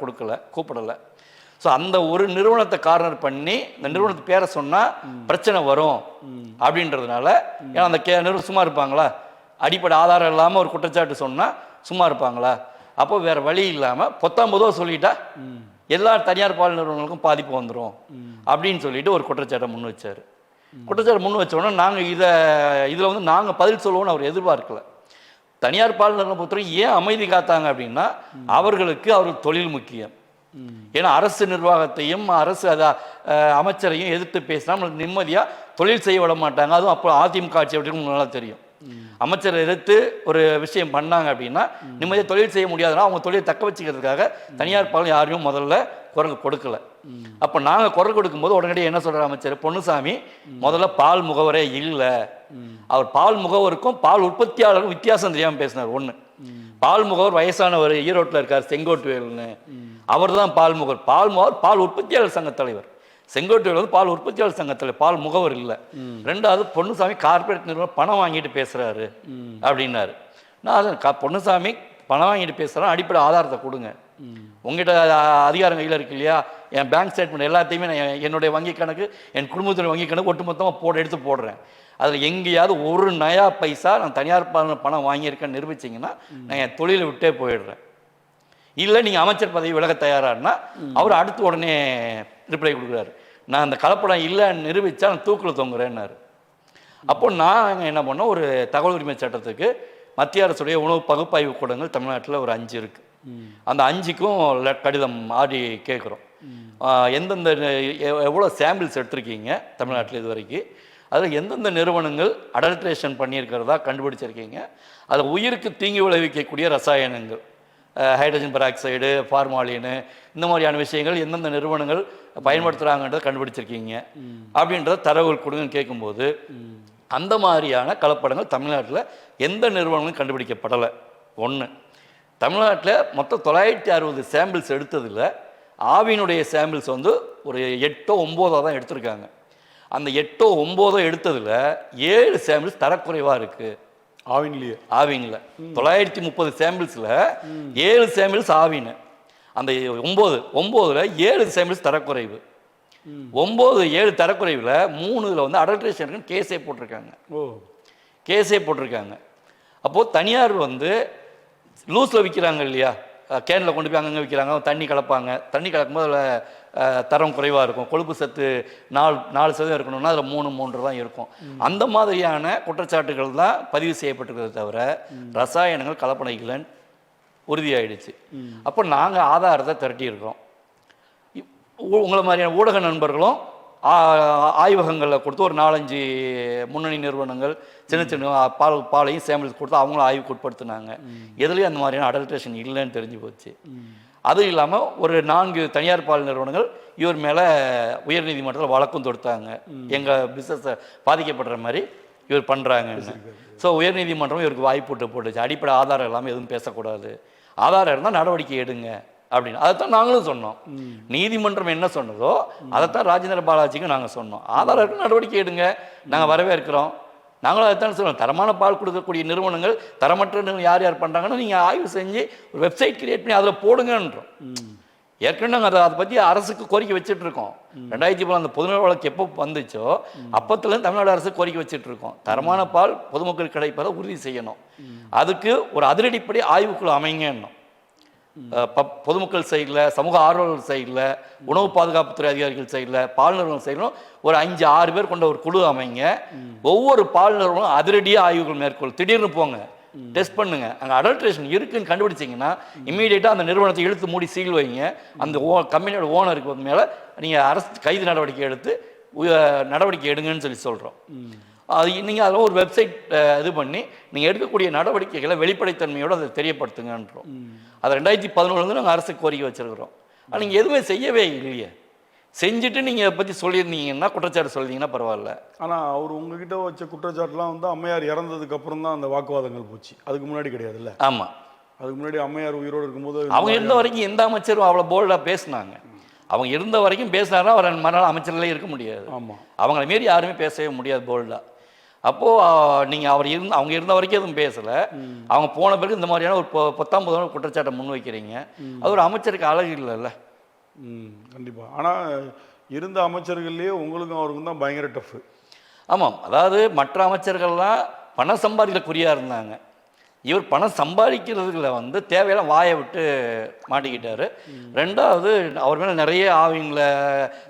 கூப்பிடலை. ஸோ அந்த ஒரு நிறுவனத்தை கார்னர் பண்ணி இந்த நிறுவனத்து பேரை சொன்னால் பிரச்சனை வரும் அப்படின்றதுனால, ஏன்னா அந்த நிறுவனம் சும்மா இருப்பாங்களா? அடிப்படை ஆதாரம் இல்லாமல் ஒரு குற்றச்சாட்டு சொன்னால் சும்மா இருப்பாங்களா? அப்போ வேறு வழி இல்லாமல் பொத்தாம்பதுவா சொல்லிட்டா எல்லா தனியார் பால் நிறுவனங்களுக்கும் பாதிப்பு வந்துடும் அப்படின்னு சொல்லிட்டு ஒரு குற்றச்சாட்டை முன் வச்சார். குற்றச்சாட்டு முன் வச்சோன்னா நாங்கள் இதில் வந்து நாங்கள் பதில் சொல்லுவோம்னு அவர் எதிர்பார்க்கல. தனியார் பால் நிறுவனம் பொறுத்தவரைக்கும் ஏன் அமைதி காத்தாங்க அப்படின்னா, அவர்களுக்கு தொழில் முக்கியம். ஏன்னா அரசு நிர்வாகத்தையும் அரசு அமைச்சரையும் எதிர்த்து பேசினா நம்மளுக்கு நிம்மதியாக தொழில் செய்ய விட மாட்டாங்க. அதுவும் அப்போ அதிமுக ஆட்சி அப்படின்னு நல்லா தெரியும். அமைச்சரை எதிர்த்து ஒரு விஷயம் பண்ணாங்க அப்படின்னா நிம்மதியாக தொழில் செய்ய முடியாதுன்னா அவங்க தொழிலை தக்க வச்சுக்கிறதுக்காக தனியார் பால் யாரையும் முதல்ல குரல் கொடுக்கல. அப்போ நாங்கள் குரல் கொடுக்கும்போது உடனடியாக என்ன சொல்கிற அமைச்சர் பொன்னுசாமி முதல்ல பால் முகவரே இல்லை, அவர் பால் முகவருக்கும் பால் உற்பத்தியாளருக்கும் வித்தியாசம் தெரியாமல் பேசினார். ஒன்று, பால் முகவர் வயசானவர் ஈரோட்டில் இருக்கார் செங்கோட்டுவேல்னு, அவர் தான் பால் முகவர். பால் உற்பத்தியாளர் சங்க தலைவர். செங்கோட்டையில் வந்து பால் உற்பத்தியாளர் சங்கத்தில் பால் முகவர் இல்லை. ரெண்டாவது பொன்னுசாமி கார்பரேட் நிறுவனம் பணம் வாங்கிட்டு பேசுகிறாரு அப்படின்னாரு. நான் அதை பொன்னுசாமி பணம் வாங்கிட்டு பேசுகிறேன், அடிப்படை ஆதாரத்தை கொடுங்க. உங்கள்கிட்ட அதிகாரம் கையில் இருக்கு இல்லையா? என் பேங்க் ஸ்டேட்மெண்ட் எல்லாத்தையுமே நான் என்னுடைய வங்கி கணக்கு, என் குடும்பத்தினுடைய வங்கி கணக்கு ஒட்டுமொத்தமாக எடுத்து போடுறேன். அதில் எங்கேயாவது ஒரு நயா பைசா நான் தனியார் பணம் வாங்கியிருக்கேன்னு நிரூபிச்சிங்கன்னா நான் என் தொழிலை விட்டே போயிடுறேன். இல்லை நீங்கள் அமைச்சர் பதவி விலக தயாரானா அவர் அடுத்து உடனே ரிப்ளை கொடுக்குறாரு, நான் அந்த கலப்படம் இல்லைன்னு நிரூபித்தா நான் தூக்கில் தொங்குறேன்னாரு. அப்போ நான் என்ன பண்ணோம், ஒரு தகவல் உரிமை சட்டத்துக்கு மத்திய அரசுடைய உணவு பகுப்பாய்வு கூடங்கள் தமிழ்நாட்டில் ஒரு 5 இருக்குது. அந்த 5க்கும் கடிதம் ஆடி கேட்குறோம். எந்தெந்த எவ்வளோ சாம்பிள்ஸ் எடுத்திருக்கீங்க தமிழ்நாட்டில் இது வரைக்கும், அதில் எந்தெந்த நிறுவனங்கள் அடல்ட்ரேஷன் பண்ணியிருக்கிறதா கண்டுபிடிச்சிருக்கீங்க, அதில் உயிருக்கு தீங்கு விளைவிக்கக்கூடிய ரசாயனங்கள் ஹைட்ரஜன் பெராக்சைடு, ஃபார்மாலின்னு இந்த மாதிரியான விஷயங்கள் எந்தெந்த நிறுவனங்கள் பயன்படுத்துகிறாங்கன்றதை கண்டுபிடிச்சிருக்கீங்க அப்படின்றத தரவுகள் கொடுங்கன்னு கேட்கும்போது அந்த மாதிரியான கலப்படங்கள் தமிழ்நாட்டில் எந்த நிறுவனங்களும் கண்டுபிடிக்கப்படலை. ஒன்று, தமிழ்நாட்டில் மொத்தம் 960 சாம்பிள்ஸ் எடுத்ததில் ஆவினுடைய சாம்பிள்ஸ் வந்து ஒரு 8ஓ 9ஓ தான் எடுத்திருக்காங்க. அந்த 8ஓ 9ஓ எடுத்ததில் 7 சாம்பிள்ஸ் தரக்குறைவாக இருக்குது. ஆவின்ல 930 சாம்பிள்ஸில் 7 சாம்பிள்ஸ் ஆவின். அந்த 9ல் 7 சாம்பிள்ஸ் தரக்குறைவு. 7 தரக்குறைவில் 3 வந்து அடல்ட்ரேஷனுக்கு கேஸே போட்டிருக்காங்க. அப்போது தனியார் வந்து லூஸில் விற்கிறாங்க இல்லையா, கேனில் கொண்டு போய் அங்கங்கே விற்கிறாங்க, தண்ணி கலப்பாங்க. தண்ணி கலக்கும்போது அதில் தரம் குறைவாக இருக்கும், கொழுப்பு சத்து 4% இருக்கணும்னா அதில் 3 தான் இருக்கும். அந்த மாதிரியான குற்றச்சாட்டுகள் தான் பதிவு செய்யப்பட்டிருக்கிறத தவிர ரசாயனங்கள் கலப்படம் இல்லைன்னு உறுதியாயிடுச்சு. அப்போ நாங்கள் ஆதாரத்தை திரட்டியிருக்கோம். உங்களை மாதிரியான ஊடக நண்பர்களும் ஆய்வகங்களில் கொடுத்து ஒரு 4-5 முன்னணி நிறுவனங்கள் சின்ன பாலையும் சாம்பிள்ஸ் கொடுத்து அவங்களும் ஆய்வுக்கு உட்படுத்தினாங்க. எதுலேயும் அந்த மாதிரியான அடல்ட்ரேஷன் இல்லைன்னு தெரிஞ்சு போச்சு. அதுவும் இல்லாமல் ஒரு 4 தனியார் பால் நிறுவனங்கள் இவர் மேலே உயர்நீதிமன்றத்தில் வழக்கும் தொடுத்தாங்க, எங்கள் பிஸ்னஸை பாதிக்கப்படுற மாதிரி இவர் பண்ணுறாங்கன்னு. ஸோ உயர்நீதிமன்றம் இவருக்கு வாய்ப்பு போட்டுச்சு, அடிப்படை ஆதாரம் இல்லாமல் எதுவும் பேசக்கூடாது, ஆதாரம் இருந்தால் நடவடிக்கை எடுங்க அப்படின்னு. அதைத்தான் நாங்களும் சொன்னோம். நீதிமன்றம் என்ன சொன்னதோ அதைத்தான் ராஜேந்திர பாலாஜிக்கு நாங்கள் சொன்னோம். ஆதாரம் நடவடிக்கை எடுங்க, நாங்கள் வரவேற்கிறோம். நாங்களும் அதைத்தான் சொல்லுவோம். தரமான பால் கொடுக்கக்கூடிய நிறுவனங்கள் தரமற்ற யார் யார் பண்ணுறாங்கன்னு நீங்கள் ஆய்வு செஞ்சு ஒரு வெப்சைட் கிரியேட் பண்ணி அதில் போடுங்கன்றோம். ஏற்கனவே நாங்கள் அதை பற்றி அரசுக்கு கோரிக்கை வச்சுட்டு இருக்கோம். 2010 அந்த பொதுநல வழக்கு எப்போ வந்துச்சோ அப்போத்துலேருந்து தமிழ்நாடு அரசு கோரிக்கை வச்சுட்டு இருக்கோம். தரமான பால் பொதுமக்கள் கிடைப்பதை உறுதி செய்யணும். அதுக்கு ஒரு அதிரடிப்படி ஆய்வுக்குழு அமைங்கன்னும். பொதுமக்கள் சைடில், சமூக ஆர்வலர்கள் சைடில், உணவு பாதுகாப்புத்துறை அதிகாரிகள் சைடில், பால் நிறுவனம் சைடிலும் ஒரு 5-6 பேர் கொண்ட ஒரு குழு அமைங்க. ஒவ்வொரு பால் நிறுவனம் அதிரடியாக ஆய்வுகள் மேற்கொள். திடீர்னு போங்க, டெஸ்ட் பண்ணுங்க, அங்கே அடல்ட்ரேஷன் இருக்குன்னு கண்டுபிடிச்சிங்கன்னா இம்மீடியட்டாக அந்த நிறுவனத்தை இழுத்து மூடி சீல் வைங்க. அந்த கம்பெனியோட ஓனருக்கு மேலே நீங்கள் அரசு கைது நடவடிக்கை எடுத்து நடவடிக்கை எடுங்கன்னு சொல்கிறோம். அது நீங்கள் அதில் ஒரு வெப்சைட் இது பண்ணி நீங்கள் எடுக்கக்கூடிய நடவடிக்கைகளை வெளிப்படைத்தன்மையோடு அதை தெரியப்படுத்துங்கன்றோம். அதை 2011 நாங்கள் அரசுக்கு கோரிக்கை வச்சுருக்கிறோம். ஆனால் நீங்கள் எதுவுமே செய்யவே இல்லையே. செஞ்சுட்டு நீங்கள் அதை பற்றி சொல்லியிருந்தீங்கன்னா, குற்றச்சாட்டு சொல்லியிருந்தீங்கன்னா பரவாயில்ல. ஆனால் அவர் உங்ககிட்ட வச்ச குற்றச்சாட்டுலாம் வந்து அம்மையார் இறந்ததுக்கு அப்புறம் தான் அந்த வாக்குவாதங்கள் போச்சு, அதுக்கு முன்னாடி கிடையாதுல்ல? ஆமாம், அதுக்கு முன்னாடி அம்மையார் உயிரோடு இருக்கும்போது அவங்க இருந்த வரைக்கும் எந்த அமைச்சரும் அவ்வளோ போல்டாக பேசினாங்க. அவங்க இருந்த வரைக்கும் பேசினாருன்னா அவர் மறுநாள் அமைச்சர்களே இருக்க முடியாது. ஆமாம், அவங்கள மாரி யாருமே பேசவே முடியாது போல்டாக. அப்போது நீங்கள் அவங்க இருந்த வரைக்கும் எதுவும் பேசலை. அவங்க போன பிறகு இந்த மாதிரியான ஒரு 19 குற்றச்சாட்டை முன் வைக்கிறீங்க. அது ஒரு அமைச்சருக்கு அழகு இல்லைல்ல. கண்டிப்பாக. ஆனால் இருந்த அமைச்சர்கள்லேயே உங்களுக்கும் அவருக்கும் தான் பயங்கர டஃப்பு. ஆமாம், அதாவது மற்ற அமைச்சர்கள்லாம் பணம் சம்பாதிக்க குறியாக இருந்தாங்க. இவர் பணம் சம்பாதிக்கிறதுல வந்து தேவையெல்லாம் வாயை விட்டு மாட்டிக்கிட்டாரு. ரெண்டாவது அவர் மேலே நிறைய ஆவிங்கள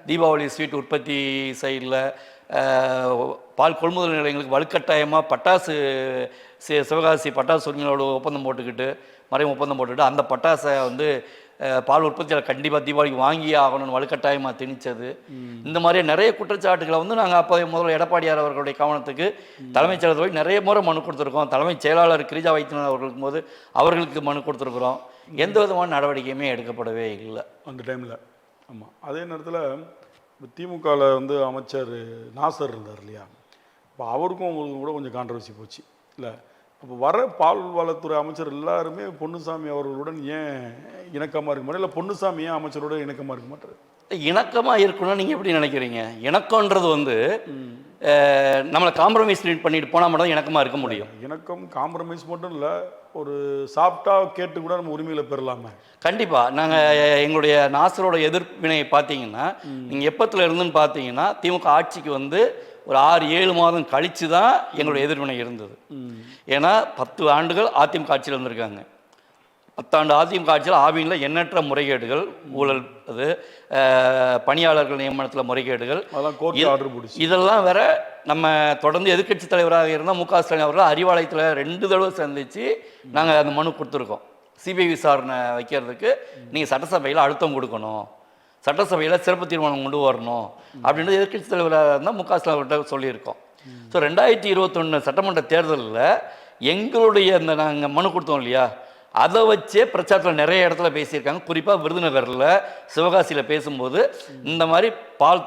தீபாவளி ஸ்வீட் உற்பத்தி சைடில் பால் கொள்முதல் நிலையங்களுக்கு வலுக்கட்டாயமாக பட்டாசு சிவகாசி பட்டாசு உரிமையோட ஒப்பந்தம் போட்டுக்கிட்டு மறைமுக ஒப்பந்தம் போட்டுக்கிட்டு அந்த பட்டாசை வந்து பால் உற்பத்தியில் கண்டிப்பாக தீபாவளிக்கு வாங்கி ஆகணும்னு வலுக்கட்டாயமாக திணிச்சது. இந்த மாதிரி நிறைய குற்றச்சாட்டுகளை வந்து நாங்கள் அப்போதைய முதல்வர் எடப்பாடியார் அவர்களுடைய கவனத்துக்கு தலைமைச் செயலர் போய் நிறைய முறை மனு கொடுத்துருக்கோம். தலைமைச் செயலாளர் கிரிஜா வைத்தியநாதன் அவர்களுக்கு போது அவர்களுக்கு மனு கொடுத்துருக்குறோம். எந்த விதமான நடவடிக்கையுமே எடுக்கப்படவே இல்லை அந்த டைமில். ஆமாம், அதே நேரத்தில் திமுகவில் வந்து அமைச்சர் நாசர் இருந்தார் இல்லையா, இப்போ அவருக்கும் உங்களுக்கும் கூட கொஞ்சம் கான்ட்ரவர்சி போச்சு இல்லை? அப்போ வர பால்வளத்துறை அமைச்சர் எல்லாருமே பொன்னுசாமி அவர்களுடன் ஏன் இணக்கமாக இருக்க மாட்டேன், இல்லை பொன்னுசாமி ஏன் அமைச்சரோட இணக்கமாக இருக்க மாட்டார்? இணக்கமாக இருக்கணும்னு நீங்கள் எப்படி நினைக்கிறீங்க? இணக்கன்றது வந்து நம்மளை காம்ப்ரமைஸ் பண்ணிட்டு போனால் மட்டும் இணக்கமாக இருக்க முடியும். இணக்கம் காம்ப்ரமைஸ் மட்டும் இல்லை, ஒரு சாப்பிட்டா கேட்டு கூட நம்ம உரிமைகளை பெறலாமே. கண்டிப்பாக. நாங்கள் எங்களுடைய நாசரோட எதிர்ப்பினை பார்த்தீங்கன்னா நீங்கள் எப்பத்துல இருந்துன்னு பார்த்தீங்கன்னா திமுக ஆட்சிக்கு வந்து ஒரு 6-7 மாதம் கழித்து தான் எங்களுடைய எதிர்வினை இருந்தது. ஏன்னா 10 ஆண்டுகள் அதிமுக ஆட்சியில் இருந்திருக்காங்க. 10 ஆண்டு அதிமுக ஆட்சியில் ஆவினில் எண்ணற்ற முறைகேடுகள், ஊழல், அது பணியாளர்கள் நியமனத்தில் முறைகேடுகள், இதெல்லாம் வேற நம்ம தொடர்ந்து எதிர்க்கட்சி தலைவராக இருந்தால் மு.க. ஸ்டாலின் அவர்கள் அறிவாலயத்தில் 2 தடவை சந்தித்து நாங்கள் அந்த மனு கொடுத்துருக்கோம். சிபிஐ விசாரணை வைக்கிறதுக்கு நீங்கள் சட்டசபையில் அழுத்தம் கொடுக்கணும், சட்டசபையில் சிறப்பு தீர்மானம் கொண்டு வரணும் அப்படின்றது எதிர்க்கட்சி தலைவராக இருந்தால் மு.க. ஸ்டாலின் அவர்கிட்ட சொல்லியிருக்கோம். ஸோ 2021 சட்டமன்ற தேர்தலில் எங்களுடைய இந்த நாங்கள் மனு கொடுத்தோம் இல்லையா, அதை வச்சே பிரச்சாரத்தில் நிறைய இடத்துல பேசியிருக்காங்க. குறிப்பாக விருதுநகரில் சிவகாசியில் பேசும்போது இந்த மாதிரி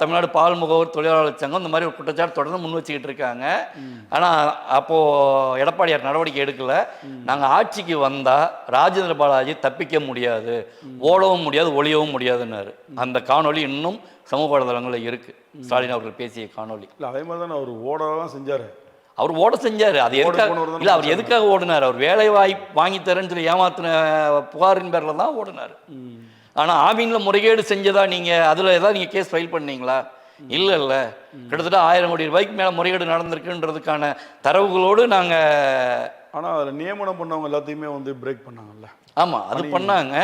தமிழ்நாடு பால் முகவர் தொழிலாளர் சங்கம் இந்த மாதிரி ஒரு குற்றச்சாட்டு தொடர்ந்து முன் வச்சுக்கிட்டு இருக்காங்க. ஆனால் அப்போது எடப்பாடியார் நடவடிக்கை எடுக்கலை. நாங்கள் ஆட்சிக்கு வந்தால் ராஜேந்திர பாலாஜி தப்பிக்க முடியாது, ஓடவும் முடியாது, ஒளியவும் முடியாதுன்னாரு. அந்த காணொலி இன்னும் சமூக வலைதளங்களில் இருக்குது, ஸ்டாலின் அவர்கள் பேசிய காணொலி. இல்லை, அதே மாதிரி தான் அவர் ஓடலாம் செஞ்சார். அவர் ஓட செஞ்சார். அது எதுக்காக இல்லை, அவர் எதுக்காக ஓடினார்? அவர் வேலை வாய்ப்பு வாங்கி தரேன்னு சொல்லி ஏமாத்தின புகாரின் பேரில் தான் ஓடினார். ஆனால் ஆவினில் முறைகேடு செஞ்சதா நீங்கள் அதில் ஏதாவது நீங்கள் கேஸ் ஃபைல் பண்ணீங்களா? இல்லை இல்லை, கிட்டத்தட்ட 1000 கோடி ரூபாய்க்கு மேலே முறைகேடு நடந்திருக்குன்றதுக்கான தரவுகளோடு நாங்கள். ஆனால் அதில் நியமனம் பண்ணவங்க எல்லாத்தையுமே வந்து பிரேக் பண்ணாங்கல்ல? ஆமாம், அது பண்ணாங்க.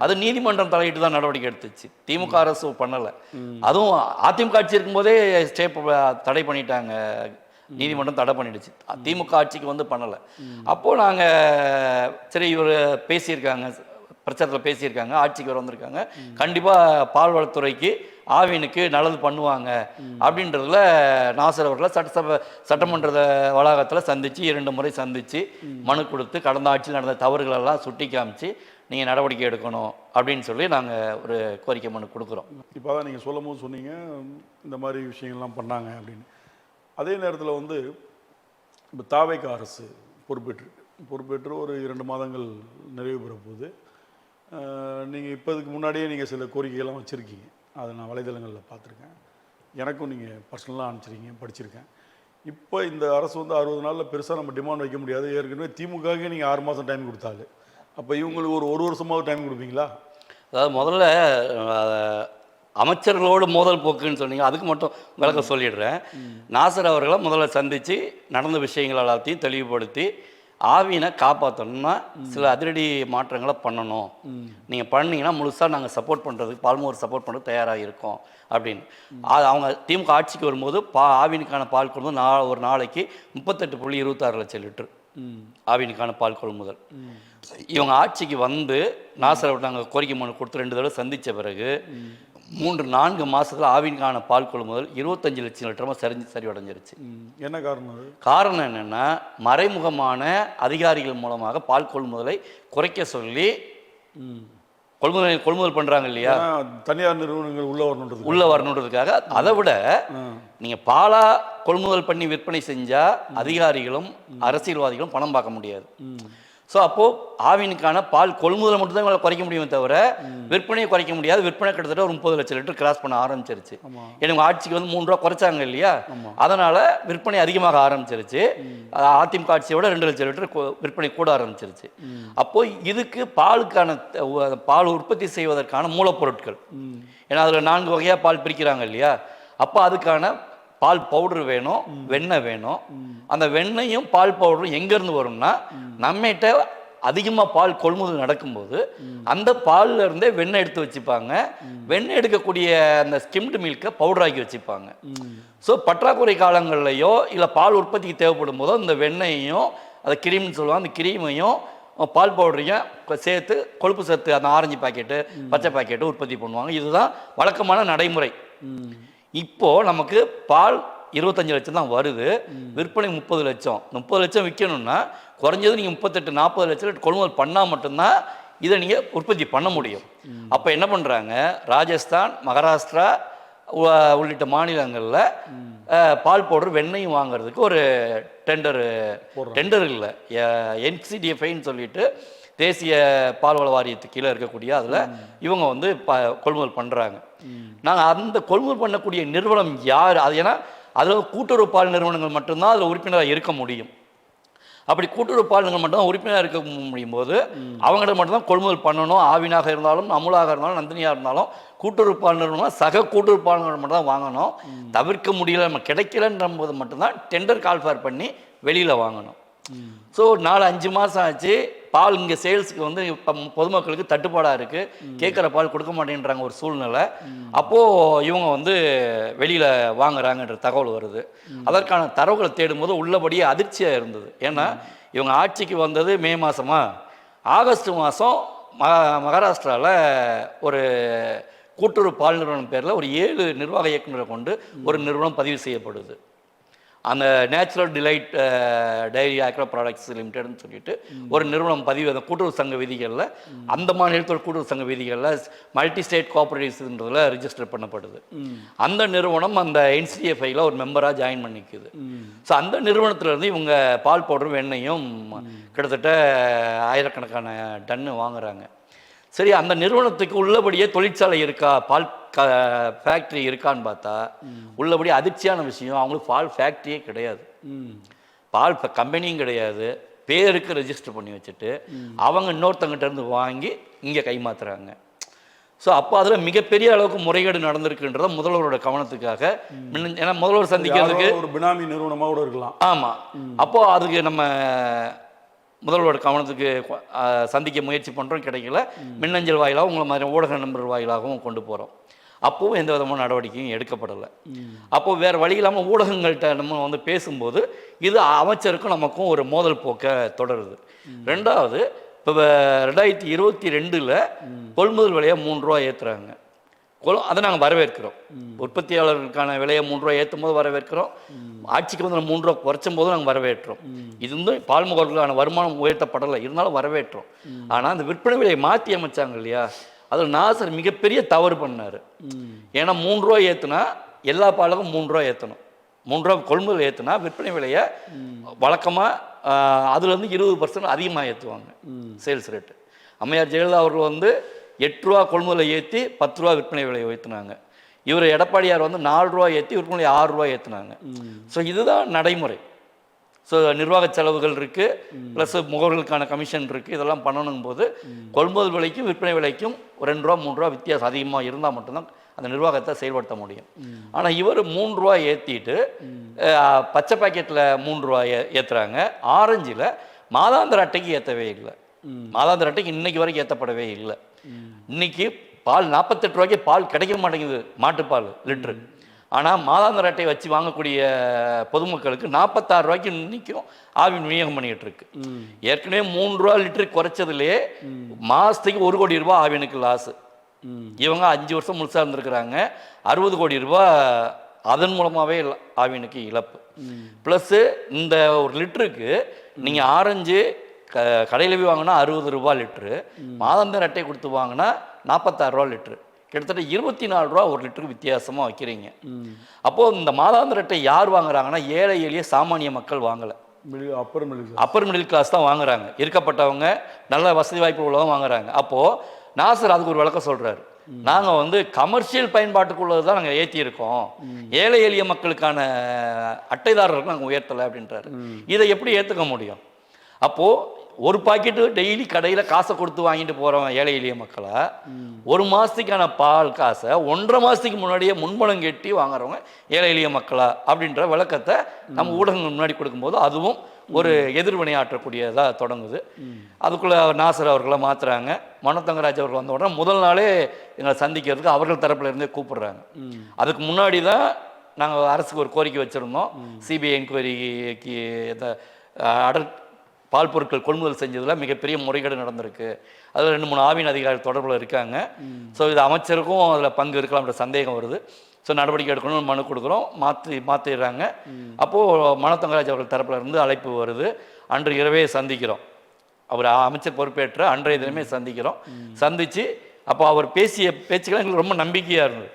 அது நீதிமன்றம் தலையிட்டு தான் நடவடிக்கை எடுத்துச்சு, திமுக அரசு பண்ணலை. அதுவும் அதிமுக ஆட்சி இருக்கும்போதே தடை பண்ணிட்டாங்க, நீதிமன்றம் தடை பண்ணிடுச்சு. திமுக ஆட்சிக்கு வந்து பண்ணலை. அப்போது நாங்கள் சரி, இவர் பேசியிருக்காங்க, பிரச்சாரத்தில் பேசியிருக்காங்க, ஆட்சிக்கு வர வந்திருக்காங்க, கண்டிப்பாக பால்வளத்துறைக்கு ஆவினுக்கு நல்லது பண்ணுவாங்க அப்படின்றதுல நாசர் அவர்களை சட்டமன்ற வளாகத்தில் சந்தித்து 2 முறை சந்தித்து மனு கொடுத்து கடந்த ஆட்சியில் நடந்த தவறுகளெல்லாம் சுட்டி காமிச்சு நீங்கள் நடவடிக்கை எடுக்கணும் அப்படின்னு சொல்லி நாங்கள் ஒரு கோரிக்கை மனு கொடுக்குறோம். இப்போ தான் நீங்கள் சொல்லும் போது சொன்னீங்க இந்த மாதிரி விஷயங்கள்லாம் பண்ணாங்க அப்படின்னு. அதே நேரத்தில் வந்து இப்போ தாவேக அரசு பொறுப்பேற்று ஒரு 2 மாதங்கள் நிறைவு பெற போகுது. நீங்கள் இப்போ இதுக்கு முன்னாடியே நீங்கள் சில கோரிக்கைகள்லாம் வச்சுருக்கீங்க, அதை நான் வலைதளங்களில் பார்த்துருக்கேன், எனக்கும் நீங்கள் பர்சனலாக அனுப்பிச்சிருக்கீங்க, படிச்சிருக்கேன். இப்போ இந்த அரசு வந்து 60 நாளில் பெருசாக நம்ம டிமாண்ட் வைக்க முடியாது. ஏற்கனவே திமுகவுக்கு நீங்கள் 6 மாதம் டைம் கொடுத்தாரு, அப்போ இவங்களுக்கு ஒரு 1 வருஷமாவது டைம் கொடுப்பீங்களா? அதாவது முதல்ல அமைச்சர்களோடு மோதல் போக்குன்னு சொன்னீங்க, அதுக்கு மட்டும் விளக்கம் சொல்லிடுறேன். நாசர் அவர்களை முதல்ல சந்தித்து நடந்த விஷயங்கள் எல்லாத்தையும் தெளிவுபடுத்தி ஆவினை காப்பாற்றணும்னா சில அதிரடி மாற்றங்களை பண்ணணும், நீங்கள் பண்ணீங்கன்னா முழுசாக நாங்கள் சப்போர்ட் பண்ணுறதுக்கு பால்மோர் சப்போர்ட் பண்ணுறது தயாராக இருக்கோம் அப்படின்னு. அவங்க திமுக ஆட்சிக்கு வரும்போது ஆவினுக்கான பால் கொள்முதல் ஒரு நாளைக்கு 38.26 லட்சம் லிட்டர் ஆவினுக்கான பால் கொள்முதல். இவங்க ஆட்சிக்கு வந்து நாசர் நாங்கள் கோரிக்கை மனு கொடுத்து 2 தடவை சந்தித்த பிறகு 3-4 மாதத்தில் ஆவினுக்கான பால் கொள்முதல் 25 லட்சம் லிட்டரமாக சரிவடைஞ்சிருச்சு. என்ன காரணம்? காரணம் என்னென்னா மறைமுகமான அதிகாரிகள் மூலமாக பால் கொள்முதலை குறைக்க சொல்லி கொள்முதல் பண்ணுறாங்க இல்லையா, தனியார் நிறுவனங்கள் உள்ள வரணுன்றதுக்காக. அதை விட நீங்கள் பாலா கொள்முதல் பண்ணி விற்பனை செஞ்சால் அதிகாரிகளும் அரசியல்வாதிகளும் பணம் பார்க்க முடியாது. ஸோ அப்போது ஆவினுக்கான பால் கொள்முதலை மட்டும் தான் இவங்களை குறைக்க முடியுமே தவிர விற்பனையை குறைக்க முடியாது. விற்பனை கிட்டத்தட்ட ஒரு 30 லட்சம் லிட்டர் கிராஸ் பண்ண ஆரம்பிச்சிருச்சு. எனக்கு ஆட்சிக்கு வந்து 3 ரூபா குறைச்சாங்க இல்லையா, அதனால் விற்பனை அதிகமாக ஆரம்பிச்சிருச்சு. அதிமுக ஆட்சியோட 2 லட்சம் லிட்டர் விற்பனை கூட ஆரம்பிச்சிருச்சு. அப்போது இதுக்கு பாலுக்கான பால் உற்பத்தி செய்வதற்கான மூலப்பொருட்கள், ஏன்னா அதில் 4 வகையாக பால் பிரிக்கிறாங்க இல்லையா, அப்போ அதுக்கான பால் பவுடர் வேணும், வெண்ணெய் வேணும். அந்த வெண்ணையும் பால் பவுடரும் எங்கேருந்து வரும்னா, நம்மகிட்ட அதிகமாக பால் கொள்முதல் நடக்கும்போது அந்த பால்ல இருந்தே வெண்ணெய் எடுத்து வச்சுப்பாங்க. வெண்ணெய் எடுக்கக்கூடிய அந்த ஸ்கிம்டு மில்கை பவுடராக்கி வச்சுப்பாங்க. ஸோ பற்றாக்குறை காலங்கள்லையோ இல்லை பால் உற்பத்திக்கு தேவைப்படும் போதோ இந்த வெண்ணெயையும் அதை கிரீம்னு சொல்லுவாங்க, அந்த கிரீமையும் பால் பவுடரையும் சேர்த்து கொழுப்பு சேர்த்து அந்த ஆரஞ்சு பாக்கெட்டு பச்சை பாக்கெட்டு உற்பத்தி பண்ணுவாங்க. இதுதான் வழக்கமான நடைமுறை. இப்போது நமக்கு பால் 25 லட்சம் தான் வருது, விற்பனை 30 லட்சம். 30 லட்சம் விற்கணும்னா குறைஞ்சது நீங்கள் 38-40 லட்சம் கொள்முதல் பண்ணால் மட்டும்தான் இதை நீங்கள் உற்பத்தி பண்ண முடியும். அப்போ என்ன பண்ணுறாங்க, ராஜஸ்தான், மகாராஷ்டிரா உள்ளிட்ட மாநிலங்களில் பால் பவுடர் வெண்ணையும் வாங்குறதுக்கு ஒரு டெண்டர் இல்லை, NCDFIன்னு சொல்லிட்டு தேசிய பால்வள வாரியத்துக்கு கீழே இருக்கக்கூடிய அதில் இவங்க வந்து கொள்முதல் பண்ணுறாங்க. நாங்கள் அந்த கொள்முதல் பண்ணக்கூடிய நிறுவனம் யார், அது ஏன்னா அதில் கூட்டுறவு பால் நிறுவனங்கள் மட்டும்தான் அதில் உறுப்பினராக இருக்க முடியும். அப்படி கூட்டுறவு பால் நிறுவனம் மட்டும்தான் உறுப்பினராக இருக்க முடியும் போது அவங்கள்ட்ட மட்டும்தான் கொள்முதல் பண்ணணும். ஆவினாக இருந்தாலும், அமுலாக இருந்தாலும், நந்தினியாக இருந்தாலும் கூட்டுறவு பால் நிறுவனம் சக கூட்டுறவு பால் நிறுவனம் மட்டும் தான் வாங்கணும். தவிர்க்க முடியல, நம்ம கிடைக்கலன்ற போது மட்டும்தான் டெண்டர் கால்ஃபேர் பண்ணி வெளியில் வாங்கணும். ஸோ 4-5 மாதம் ஆச்சு, பால் இங்கே சேல்ஸுக்கு வந்து இப்போ பொதுமக்களுக்கு தட்டுப்பாடாக இருக்குது, கேட்குற பால் கொடுக்க மாட்டேன்றாங்க ஒரு சூழ்நிலை. அப்போது இவங்க வந்து வெளியில் வாங்குறாங்கன்ற தகவல் வருது. அதற்கான தரவுகளை தேடும்போது உள்ளபடியே அதிர்ச்சியாக இருந்தது. ஏன்னா இவங்க ஆட்சிக்கு வந்தது மே மாதமா, ஆகஸ்ட் மாதம் மகாராஷ்டிராவில் ஒரு கூட்டுறவு பால் நிறுவனம் பேரில் ஒரு 7 நிர்வாக இயக்குநரை கொண்டு ஒரு நிறுவனம் பதிவு செய்யப்படுது. அந்த natural delight dairy agro products லிமிடெட்னு சொல்லிட்டு ஒரு நிறுவனம் பதிவு, அந்த கூட்டுறவு சங்க விதிகளில், அந்த மாநிலத்தோட கூட்டுறவு சங்க விதிகளில் மல்டி ஸ்டேட் கோஆபரேட்டிவ்ஸ்ன்றதில் ரிஜிஸ்டர் பண்ணப்படுது. அந்த நிறுவனம் அந்த NCDFIயில் ஒரு மெம்பராக ஜாயின் பண்ணிக்குது. ஸோ அந்த நிறுவனத்திலேருந்து இவங்க பால் பவுடரும் வெண்ணையும் கிட்டத்தட்ட ஆயிரக்கணக்கான டன்னு வாங்குறாங்க. சரி, அந்த நிறுவனத்துக்கு உள்ளபடியே தொழிற்சாலை இருக்கா, பால் ஃபேக்ட்ரி இருக்கான்னு பார்த்தா உள்ளபடியே அதிர்ச்சியான விஷயம், அவங்களுக்கு பால் ஃபேக்ட்ரியே கிடையாது, பால் கம்பெனியும் கிடையாது. பேருக்கு ரெஜிஸ்டர் பண்ணி வச்சுட்டு அவங்க இன்னொருத்தங்கிட்ட இருந்து வாங்கி இங்கே கைமாத்துறாங்க. ஸோ அப்போ அதில் மிகப்பெரிய அளவுக்கு முறைகேடு நடந்திருக்குன்றத முதல்வரோட கவனத்துக்காக, ஏன்னா முதல்வர் சந்திக்கிறதுக்கு ஒரு பினாமி நிறுவனமாக கூட இருக்கலாம். ஆமாம், அப்போது அதுக்கு நம்ம முதல்வரோட கவனத்துக்கு சந்திக்க முயற்சி பண்ணுறோம், கிடைக்கல. மின்னஞ்சல் வாயிலாகவும் உங்களை மாதிரி ஊடக நண்பர் வாயிலாகவும் கொண்டு போகிறோம். அப்போவும் எந்த விதமான நடவடிக்கையும் எடுக்கப்படலை. அப்போது வேறு வழி இல்லாமல் ஊடகங்கள்கிட்ட நம்ம வந்து பேசும்போது இது அமைச்சருக்கும் நமக்கும் ஒரு மோதல் போக்க தொடருது. ரெண்டாவது, இப்போ 2022 கொள்முதல் விலையை 3 ரூபா ஏற்றுறாங்க. அதை நாங்கள் வரவேற்கிறோம். உற்பத்தியாளர்களுக்கான விலையை 3 ரூபா ஏற்றும் போது வரவேற்கிறோம், ஆட்சிக்கு வந்து 3 ரூபா குறைச்சும் போது நாங்கள் வரவேற்றோம். இது வந்து பால் முகவர்களுக்கான வருமானம் உயர்த்தப்படலை, இருந்தாலும் வரவேற்றோம். ஆனால் அந்த விற்பனை விலையை மாற்றி அமைச்சாங்க இல்லையா, அதில் நாசர் மிகப்பெரிய தவறு பண்ணார். ஏன்னா 3 ரூபா ஏற்றுனா எல்லா பாலுக்கும் 3 ரூபா ஏற்றணும். 3 ரூபா கொள்முதல் ஏற்றுனா விற்பனை விலையை வழக்கமாக அதுலேருந்து 20% அதிகமாக ஏற்றுவாங்க சேல்ஸ் ரேட்டு. அம்மையார் ஜெயலலிதா அவர்கள் வந்து 8 ரூபா கொள்முதலை ஏற்றி 10 ரூபா விற்பனை விலையை ஏற்றினாங்க. இவர் எடப்பாடியார் வந்து 4 ரூபா ஏற்றி விற்பனை 6 ரூபா ஏற்றினாங்க. ஸோ இதுதான் நடைமுறை. ஸோ நிர்வாக செலவுகள் இருக்குது, ப்ளஸ் முகவர்களுக்கான கமிஷன் இருக்குது. இதெல்லாம் பண்ணணும் போது கொள்முதல் விலைக்கும் விற்பனை விலைக்கும் 2 ரூபா 3 ரூபா வித்தியாசம் அதிகமாக இருந்தால் மட்டும்தான் அந்த நிர்வாகத்தை செயல்படுத்த முடியும். ஆனால் இவர் 3 ரூபா ஏற்றிட்டு பச்சை பாக்கெட்டில் 3 ரூபா ஏற்றுறாங்க. ஆரஞ்சில் மாதாந்திர அட்டைக்கு ஏற்றவே இல்லை. மாதாந்திர அட்டைக்கு இன்னைக்கு வரைக்கும் ஏற்றப்படவே இல்லை. இன்னைக்கு பால் 48 ரூபாய்க்கு பால் கிடைக்க மாட்டேங்குது, மாட்டுப்பால் லிட்ரு. ஆனால் மாதாந்திர அட்டை வச்சு வாங்கக்கூடிய பொதுமக்களுக்கு 46 ரூபாய்க்கு இன்றைக்கும் ஆவின் விநியோகம் பண்ணிக்கிட்டு இருக்கு. ஏற்கனவே 3 ரூபா லிட்டருக்கு குறைச்சதுலேயே மாதத்துக்கு 1 கோடி ரூபாய் ஆவினுக்கு லாஸு. இவங்க 5 வருஷம் முழுசாக இருந்திருக்கிறாங்க, 60 கோடி ரூபாய் அதன் மூலமாகவே ஆவினுக்கு இழப்பு. ப்ளஸ்ஸு இந்த ஒரு லிட்டருக்கு நீங்கள் ஆரஞ்சு கடையில் போய் வாங்கினா 60 ரூபா லிட்ரு, மாதாந்திர அட்டை கொடுத்து வாங்கினா 46 ரூபா லிட்ரு, கிட்டத்தட்ட 24 ரூபா ஒரு லிட்டருக்கு வித்தியாசமாக வைக்கிறீங்க. அப்போது இந்த மாதாந்திர அட்டை யார் வாங்குறாங்கன்னா ஏழை எளிய சாமானிய மக்கள் வாங்கலை. அப்பர் மிடில் கிளாஸ் தான் வாங்குறாங்க, இருக்கப்பட்டவங்க நல்ல வசதி வாய்ப்பு உள்ளவங்க வாங்குறாங்க. அப்போது நாசர் அதுக்கு ஒரு விளக்கம் சொல்கிறாரு, நாங்கள் வந்து கமர்ஷியல் பயன்பாட்டுக்குள்ளது தான் நாங்கள் ஏற்றியிருக்கோம், ஏழை எளிய மக்களுக்கான அட்டைதாரர்களுக்கு நாங்கள் உயர்த்தலை அப்படின்றாரு. இதை எப்படி ஏற்றுக்க முடியும்? அப்போது ஒரு பாக்கெட்டு டெய்லி கடையில் காசை கொடுத்து வாங்கிட்டு போகிறவன் ஏழை எளிய மக்களை, ஒரு மாதத்துக்கான பால் காசை 1.5 மாதத்துக்கு முன்னாடியே முன்பணம் கட்டி வாங்குறவங்க ஏழை எளிய மக்களா அப்படின்ற விளக்கத்தை நம்ம ஊடகங்கள் முன்னாடி கொடுக்கும்போது அதுவும் ஒரு எதிர்வினையாற்றக்கூடியதாக தொடங்குது. அதுக்குள்ளே நாசர் அவர்களை மாற்றுறாங்க. மனோதங்கராஜ் அவர்கள் வந்த உடனே முதல் நாளே எங்களை சந்திக்கிறதுக்கு அவர்கள் தரப்புல இருந்தே கூப்பிடுறாங்க. அதுக்கு முன்னாடி தான் நாங்கள் அரசுக்கு ஒரு கோரிக்கை வச்சுருந்தோம், சிபிஐ என்கொயரிக்கு இந்த அடல் பால் பொருட்கள் கொள்முதல் செஞ்சதில் மிகப்பெரிய முறைகேடு நடந்திருக்கு, அதில் 2-3 ஆவின் அதிகாரிகள் தொடர்பில் இருக்காங்க. ஸோ இது அமைச்சருக்கும் அதில் பங்கு இருக்கலாம்ன்ற சந்தேகம் வருது. ஸோ நடவடிக்கை எடுக்கணும்னு மனு கொடுக்குறோம், மாற்றிடுறாங்க. அப்போது மனோதங்கராஜ் அவர்கள் தரப்பில் இருந்து அழைப்பு வருது. அன்று இரவே சந்திக்கிறோம், அவர் அமைச்சர் பொறுப்பேற்ற அன்றைய தினமே சந்திக்கிறோம். சந்தித்து அப்போ அவர் பேசிய பேச்சுக்கள் எங்களுக்கு ரொம்ப நம்பிக்கையாக இருந்தது.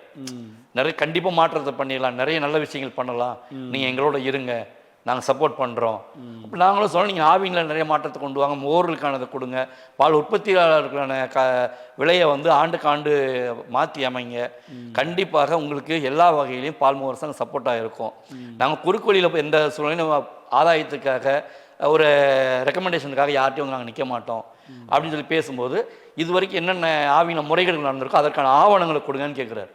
நிறைய கண்டிப்பாக மாற்றத்தை பண்ணிடலாம், நிறைய நல்ல விஷயங்கள் பண்ணலாம், நீங்கள் எங்களோட இருங்க, நாங்கள் சப்போர்ட் பண்ணுறோம். அப்போ நாங்களும் சொன்னோம், நீங்கள் ஆவினில் நிறைய மாற்றத்தை கொண்டு வாங்க, மோர்களுக்கானதை கொடுங்க, பால் உற்பத்தியாளர்களுக்கான விலையை வந்து ஆண்டுக்கு ஆண்டு மாற்றி அமைங்க, கண்டிப்பாக உங்களுக்கு எல்லா வகையிலையும் பால் முகரசங்க சப்போர்ட்டாக இருக்கும். நாங்கள் குறுக்கோளியில் எந்த சூழ்நிலையும் ஆதாயத்துக்காக ஒரு ரெக்கமெண்டேஷனுக்காக யார்ட்டையும் வந்து நாங்கள் நிற்க மாட்டோம் அப்படின்னு சொல்லி பேசும்போது, இது வரைக்கும் என்னென்ன ஆவின முறைகேடுகள் நடந்திருக்கோ அதற்கான ஆவணங்களை கொடுங்கன்னு கேட்குறாரு.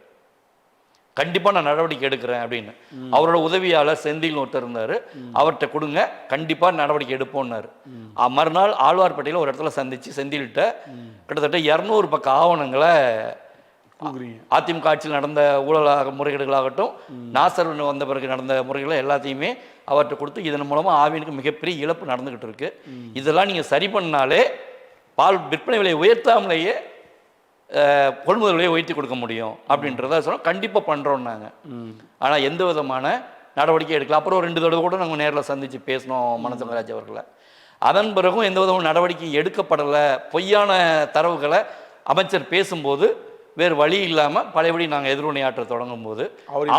கண்டிப்பாக நான் நடவடிக்கை எடுக்கிறேன் அப்படின்னு. அவரோட உதவியாளர் செந்தில் ஒருத்தர் இருந்தார், அவர்கிட்ட கொடுங்க, கண்டிப்பாக நடவடிக்கை எடுப்போம்னாரு. மறுநாள் ஆழ்வார்பேட்டையில் ஒரு இடத்துல சந்தித்து செந்தில்கிட்ட கிட்டத்தட்ட 200 பக்க ஆவணங்களை அதிமுக ஆட்சியில் நடந்த ஊழலாக முறைகேடுகளாகட்டும், நாசர் வந்த பிறகு நடந்த முறைகளை எல்லாத்தையுமே அவர்கிட்ட கொடுத்து, இதன் மூலமாக ஆவினுக்கு மிகப்பெரிய இழப்பு நடந்துக்கிட்டு இருக்கு, இதெல்லாம் நீங்கள் சரி பண்ணாலே பால் விற்பனை விலையை உயர்த்தாமலேயே கொள்முதல் விலையை உயர்த்தி கொடுக்க முடியும் அப்படின்றத சொன்னால் கண்டிப்பாக பண்ணுறோன்னாங்க. ஆனால் எந்த விதமான நடவடிக்கை எடுக்கல. அப்புறம் 2 தடவை கூட நாங்கள் நேரில் சந்தித்து பேசினோம் மனோதங்கராஜ் அவர்களை. அதன் பிறகும் எந்த விதமான நடவடிக்கை எடுக்கப்படலை. பொய்யான தரவுகளை அமைச்சர் பேசும்போது வேறு வழி இல்லாமல் பழையபடி நாங்கள் எதிர்வினையாற்ற தொடங்கும் போது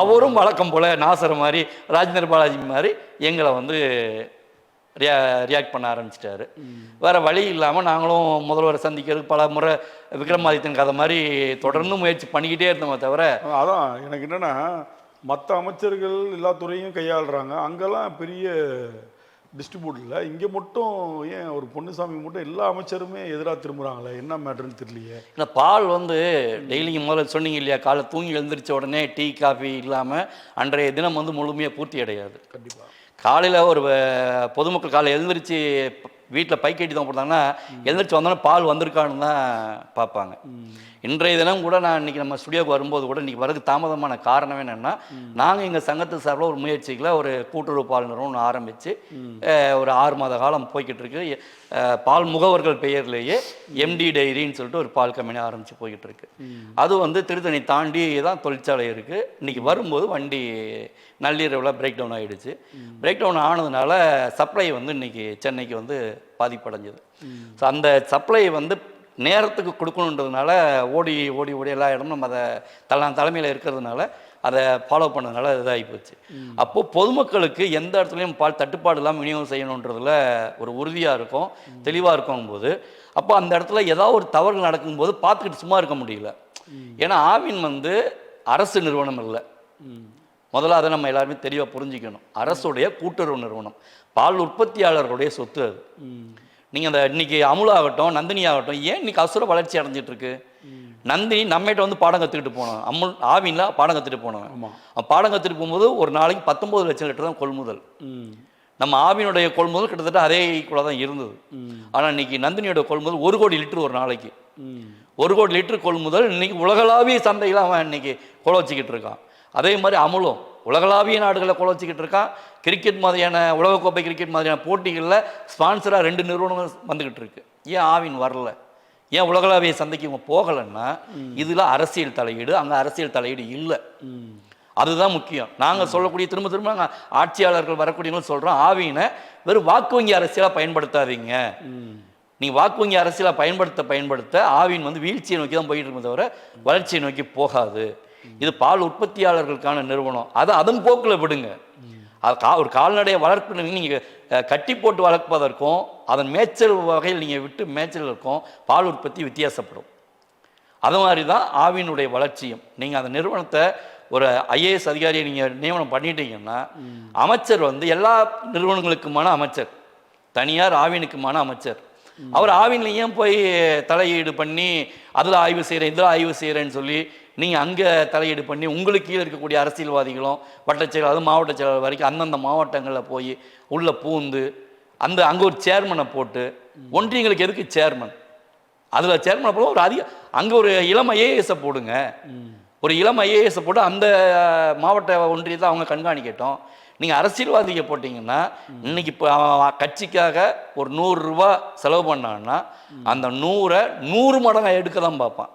அவரும் வழக்கம் போல் நாசர் மாதிரி ராஜேந்திர பாலாஜி மாதிரி எங்களை வந்து ரியாக்ட் பண்ண ஆரம்பிச்சிட்டாரு. வேறு வழி இல்லாமல் நாங்களும் முதல்வரை சந்திக்கிறதுக்கு பல முறை விக்ரமாதித்யன் கதை மாதிரி தொடர்ந்து முயற்சி பண்ணிக்கிட்டே இருந்தோமே தவிர. அதான் எனக்கு என்னென்னா, மற்ற அமைச்சர்கள் எல்லா துறையும் கையாளுறாங்க, அங்கெல்லாம் பெரிய டிஸ்ட்ரிபியூட் இல்லை, இங்கே மட்டும் ஏன் ஒரு பொன்னுசாமி மட்டும் எல்லா அமைச்சருமே எதிராக திரும்புகிறாங்களே, என்ன மேட்டர்னு தெரியலையே. இல்லை, பால் வந்து டெய்லிக்கு முதல்ல சொன்னீங்க இல்லையா, காலை தூங்கி எழுந்திரிச்ச உடனே டீ காஃபி இல்லாமல் அன்றைய தினம் வந்து முழுமையாக பூர்த்தி அடையாது. கண்டிப்பாக காலையில் ஒரு பொதுமக்கள் காலை எழுந்திரிச்சு வீட்டில் பை கட்டி தான் போட்டாங்கன்னா எழுந்திரிச்சு வந்தோன்னா பால் வந்திருக்கான்னு தான் பார்ப்பாங்க. இன்றைய தினம் கூட நான் இன்றைக்கி நம்ம ஸ்டுடியோக்கு வரும்போது கூட இன்றைக்கி வரது தாமதமான காரணம் என்னென்னா, நாங்கள் எங்கள் சங்கத்து சார்பில் ஒரு முயற்சிகளை ஒரு கூட்டுறவு பால் நிறுவனம் ஆரம்பித்து ஒரு 6 மாத காலம் போய்கிட்டு இருக்கு. பால் முகவர்கள் பெயர்லேயே எம்டி டைரின்னு சொல்லிட்டு ஒரு பால் கம்பெனி ஆரம்பித்து போய்கிட்டு இருக்கு. அது வந்து திருத்தணி தாண்டி தான் தொழிற்சாலை இருக்குது. இன்றைக்கி வரும்போது வண்டி நள்ளிரவில் பிரேக் டவுன் ஆகிடுச்சு. பிரேக் டவுன் ஆனதுனால சப்ளை வந்து இன்றைக்கி சென்னைக்கு வந்து பாதிப்படைஞ்சது. ஸோ அந்த சப்ளை வந்து நேரத்துக்கு கொடுக்கணுன்றதுனால ஓடி ஓடி ஓடி எல்லா இடமும் நம்ம அதை தலைமையில் இருக்கிறதுனால அதை ஃபாலோ பண்ணதுனால இதாகி போச்சு. அப்போது பொதுமக்களுக்கு எந்த இடத்துலையும் பால் தட்டுப்பாடு இல்லாமல் விநியோகம் செய்யணுன்றதுல ஒரு உறுதியாக இருக்கும், தெளிவாக இருக்கும்போது அப்போ அந்த இடத்துல ஏதாவது ஒரு தவறு நடக்கும்போது பார்த்துக்கிட்டு சும்மா இருக்க முடியல. ஏன்னா ஆவின் வந்து அரசு நிறுவனம் இல்லை, முதல்ல அதை நம்ம எல்லாருமே தெளிவாக புரிஞ்சுக்கணும். அரசுடைய கூட்டுறவு நிறுவனம், பால் உற்பத்தியாளர்களுடைய சொத்து அது. நீங்கள் அந்த இன்றைக்கி அமுல் ஆகட்டும், நந்தினி ஆகட்டும், ஏன் இன்றைக்கி அசுர வளர்ச்சி அடைஞ்சிட்ருக்கு? நந்தினி நம்மகிட்ட வந்து பாடம் கற்றுக்கிட்டு போனோம், அமுல் ஆவின்லாம் பாடம் கற்றுட்டு போனோம். பாடம் கற்றுட்டு போகும்போது ஒரு நாளைக்கு 19 லட்சம் லிட்டர் தான் கொள்முதல். நம்ம ஆவினுடைய கொள்முதல் கிட்டத்தட்ட அதே கூட தான் இருந்தது. ஆனால் இன்றைக்கி நந்தினியோட கொள்முதல் 1 கோடி லிட்டர் ஒரு நாளைக்கு. 1 கோடி லிட்டர் கொள்முதல் இன்றைக்கி உலகளாவிய சந்தையில் அவன் இன்றைக்கி கொலை வச்சுக்கிட்டு இருக்கான். அதே மாதிரி அமுலும் உலகளாவிய நாடுகளில் கொலை வச்சுக்கிட்டு இருக்கான். கிரிக்கெட் மாதிரியான உலகக்கோப்பை கிரிக்கெட் மாதிரியான போட்டிகளில் ஸ்பான்சராக 2 நிறுவனங்கள் வந்துக்கிட்டு இருக்கு. ஏன் ஆவின் வரல? ஏன் உலகளாவிய சந்தைக்கு இவங்க போகலைன்னா இதில் அரசியல் தலையீடு, அங்கே அரசியல் தலையீடு இல்லை. அதுதான் முக்கியம். நாங்கள் சொல்லக்கூடிய திரும்ப திரும்ப நாங்கள் ஆட்சியாளர்கள் வரக்கூடியவங்களும் சொல்கிறோம், ஆவினை வெறும் வாக்கு வங்கி அரசியலாக பயன்படுத்தாதீங்க. நீங்கள் வாக்கு வங்கி அரசியலாக பயன்படுத்த ஆவின் வந்து வீழ்ச்சியை நோக்கி தான் போயிட்டு இருக்கே தவிர வளர்ச்சியை நோக்கி போகாது. இது பால் உற்பத்தியாளர்களுக்கான நிறுவனம், அதை அதன் போக்கில் விடுங்க. அது ஒரு கால்நடைய வளர்ப்பு நீங்கள் கட்டி போட்டு வளர்ப்பதற்கும் அதன் மேய்ச்சல் வகையில் நீங்கள் விட்டு மேய்ச்சலுக்கும் பால் உற்பத்தி வித்தியாசப்படும். அது மாதிரி தான் ஆவினுடைய வளர்ச்சியும். நீங்கள் அந்த நிறுவனத்தை ஒரு ஐஏஎஸ் அதிகாரியை நீங்கள் நியமனம் பண்ணிட்டீங்கன்னா அமைச்சர் வந்து எல்லா நிறுவனங்களுக்குமான அமைச்சர், தனியார் ஆவினுக்குமான அமைச்சர். அவர் ஆவின்லையும் போய் தலையீடு பண்ணி அதில் ஆய்வு செய்கிறேன் இதில் ஆய்வு செய்கிறேன்னு சொல்லி நீங்கள் அங்கே தலையீடு பண்ணி உங்களுக்கு கீழே இருக்கக்கூடிய அரசியல்வாதிகளும் வட்டச் செயலாளர் அது மாவட்ட செயலாளர் வரைக்கும் அந்தந்த மாவட்டங்களில் போய் உள்ளே பூந்து அங்கே ஒரு சேர்மனை போட்டு ஒன்றியங்களுக்கு எதுக்கு சேர்மன், அதில் சேர்மனை போட ஒரு அங்கே ஒரு இளம் ஐஏஎஸை போடுங்க. ஒரு இளம் ஐஏஎஸை போட்டு அந்த மாவட்ட ஒன்றியத்தை அவங்க கண்காணிக்கட்டும். நீங்கள் அரசியல்வாதியை போட்டிங்கன்னா இன்னைக்கு இப்போ கட்சிக்காக ஒரு 100 ரூபா செலவு பண்ணான்னா அந்த 100 மடங்கு எடுக்க தான் பார்ப்பான்.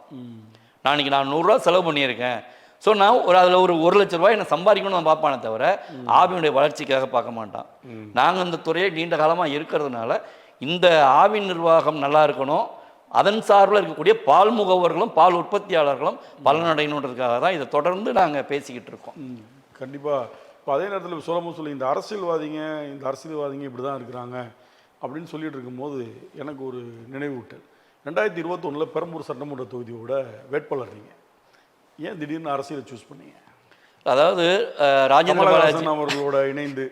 நான் 100 ரூபா செலவு பண்ணியிருக்கேன், ஸோ நான் அதில் ஒரு 1 லட்ச ரூபாய் என்ன சம்பாதிக்கணும்னு நான் பார்ப்பானே தவிர ஆவினுடைய வளர்ச்சிக்காக பார்க்க மாட்டான். நாங்கள் இந்த துறையை நீண்ட காலமாக இருக்கிறதுனால இந்த ஆவின் நிர்வாகம் நல்லா இருக்கணும், அதன் சார்பில் இருக்கக்கூடிய பால் முகவர்களும் பால் உற்பத்தியாளர்களும் பலனடையணுன்றதுக்காக தான் இதை தொடர்ந்து நாங்கள் பேசிக்கிட்டு இருக்கோம். கண்டிப்பாக. இப்போ அதே நேரத்தில் சொல்லி இந்த அரசியல்வாதிங்க இப்படி தான் இருக்கிறாங்க அப்படின்னு சொல்லிட்டு இருக்கும்போது எனக்கு ஒரு நினைவூட்டல். 2021 பெரம்பூர் சட்டமன்ற தொகுதியோட வேட்பாளர் நீங்கள் ஏன் திடீர்னு அரசியலை சூஸ் பண்ணீங்க? அதாவது ராஜேந்திர பாலாஜி அவர்களோட இணைந்து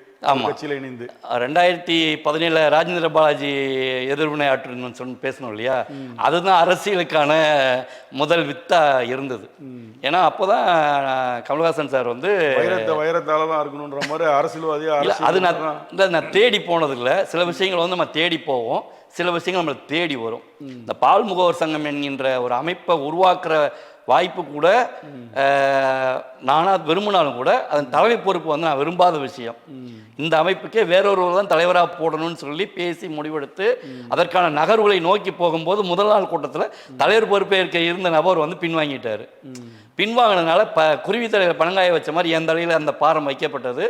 கட்சியில் இணைந்து 2017 ராஜேந்திர பாலாஜி எதிர்வினை ஆற்றுன்னு சொல்லி பேசணும் இல்லையா, அதுதான் அரசியலுக்கான முதல் வித்தா இருந்தது. ஏன்னா அப்போதான் கமல்ஹாசன் சார் வந்து வைரத்தால தான் இருக்கணுன்ற மாதிரி அரசியல்வாதியாக அது நான் தேடி போனதில்லை. சில விஷயங்கள் வந்து நம்ம தேடி போவோம், சில விஷயங்கள் நம்மளை தேடி வரும். இந்த பால் முகவர் சங்கம் என்கின்ற ஒரு அமைப்பை உருவாக்குற வாய்ப்பு கூட நானாக விரும்பினாலும் கூட அதன் தலைமை பொறுப்பு வந்து நான் விரும்பாத விஷயம். இந்த அமைப்புக்கே வேறொருவர் தான் தலைவராக போடணும்னு சொல்லி பேசி முடிவெடுத்து அதற்கான நகர்வுகளை நோக்கி போகும்போது முதல் நாள் கூட்டத்தில் தலைவர் பொறுப்பேற்க இருந்த நபர் வந்து பின்வாங்கிட்டார். பின்வாங்கினதுனால குருவி தலையில் பணங்காய வச்ச மாதிரி என் தலையில் அந்த பாரம் வைக்கப்பட்டது.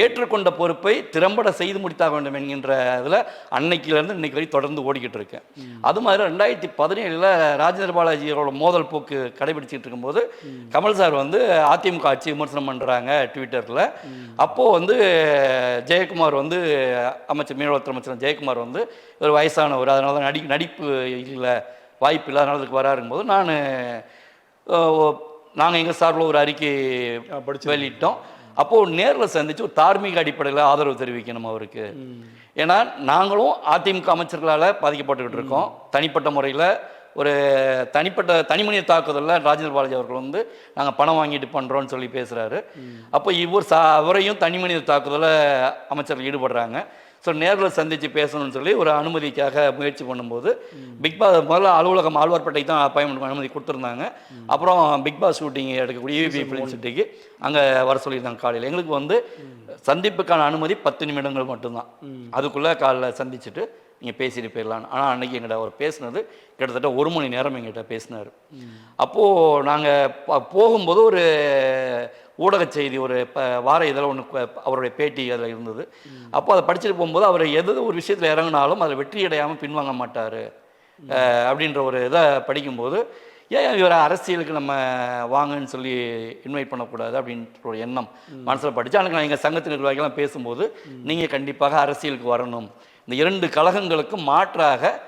ஏற்றுக்கொண்ட பொறுப்பை திறம்பட செய்து முடித்தாக வேண்டும் என்கின்ற இதில் அன்னைக்கிலேருந்து இன்னைக்கு வரை தொடர்ந்து ஓடிக்கிட்டு இருக்கேன். அது மாதிரி 2017 ராஜேந்திர பாலாஜியோட மோதல் போக்கு கடைபிடிச்சிட்டு இருக்கும்போது கமல் சார் வந்து அதிமுக ஆட்சி விமர்சனம் பண்ணுறாங்க ட்விட்டரில். அப்போது வந்து ஜெயக்குமார் வந்து மீனவளத்துறை அமைச்சர் ஜெயக்குமார் வந்து ஒரு வயசானவர், அதனால தான் நடிப்பு இல்லை வாய்ப்பு இல்லை, அதனால அதுக்கு வராருங்கும்போது நாங்கள் எங்கள் சார்பில் ஒரு அறிக்கை வெளியிட்டோம். அப்போது நேரில் சந்தித்து ஒரு தார்மீக அடிப்படையில் ஆதரவு தெரிவிக்கணும் அவருக்கு. ஏன்னா நாங்களும் அதிமுக அமைச்சர்களால் பாதிக்கப்பட்டுக்கிட்டு இருக்கோம். தனிப்பட்ட முறையில் ஒரு தனிமனித தாக்குதலில் ராஜேந்திர பாலாஜி அவர்கள் வந்து நாங்கள் பணம் வாங்கிட்டு பண்ணுறோன்னு சொல்லி பேசுகிறாரு. அப்போ அவரையும் தனிமனித தாக்குதலில் அமைச்சர்கள் ஈடுபடுறாங்க. ஸோ நேரில் சந்தித்து பேசணும்னு சொல்லி ஒரு அனுமதிக்காக முயற்சி பண்ணும்போது பிக்பாஸ் முதல்ல அலுவலகம் ஆழ்வார்பேட்டைக்கு தான் அப்பாயின்மெண்ட் அனுமதி கொடுத்துருந்தாங்க. அப்புறம் பிக்பாஸ் ஷூட்டிங் எடுக்கக்கூடிய EVP ஃபிலிம் சிட்டிக்கு அங்கே வர சொல்லியிருந்தாங்க காலையில். எங்களுக்கு வந்து சந்திப்புக்கான அனுமதி 10 நிமிடங்கள் மட்டும்தான். அதுக்குள்ளே காலையில் சந்திச்சுட்டு நீங்கள் பேசிட்டு போயிடலான்னு. ஆனால் அன்றைக்கி எங்கிட்ட அவர் பேசினது கிட்டத்தட்ட 1 மணி நேரம் எங்கிட்ட பேசினார். அப்போது நாங்கள் போகும்போது ஒரு ஊடக செய்தி ஒரு வார இதில் ஒன்று அவருடைய பேட்டி அதில் இருந்தது. அப்போ அதை படிச்சுட்டு போகும்போது அவர் ஒரு விஷயத்தில் இறங்கினாலும் அதில் வெற்றி அடையாமல் பின்வாங்க மாட்டார் அப்படின்ற ஒரு இதை படிக்கும்போது ஏன் இவரை அரசியலுக்கு நம்ம வாங்கன்னு சொல்லி இன்வைட் பண்ணக்கூடாது அப்படின்ற ஒரு எண்ணம் மனசில் படித்து அன்றைக்கி நான் எங்கள் சங்கத்து நிர்வாகிகள்லாம் பேசும்போது நீங்கள் கண்டிப்பாக அரசியலுக்கு வரணும், இந்த 2 கழகங்களுக்கும் மாற்றாக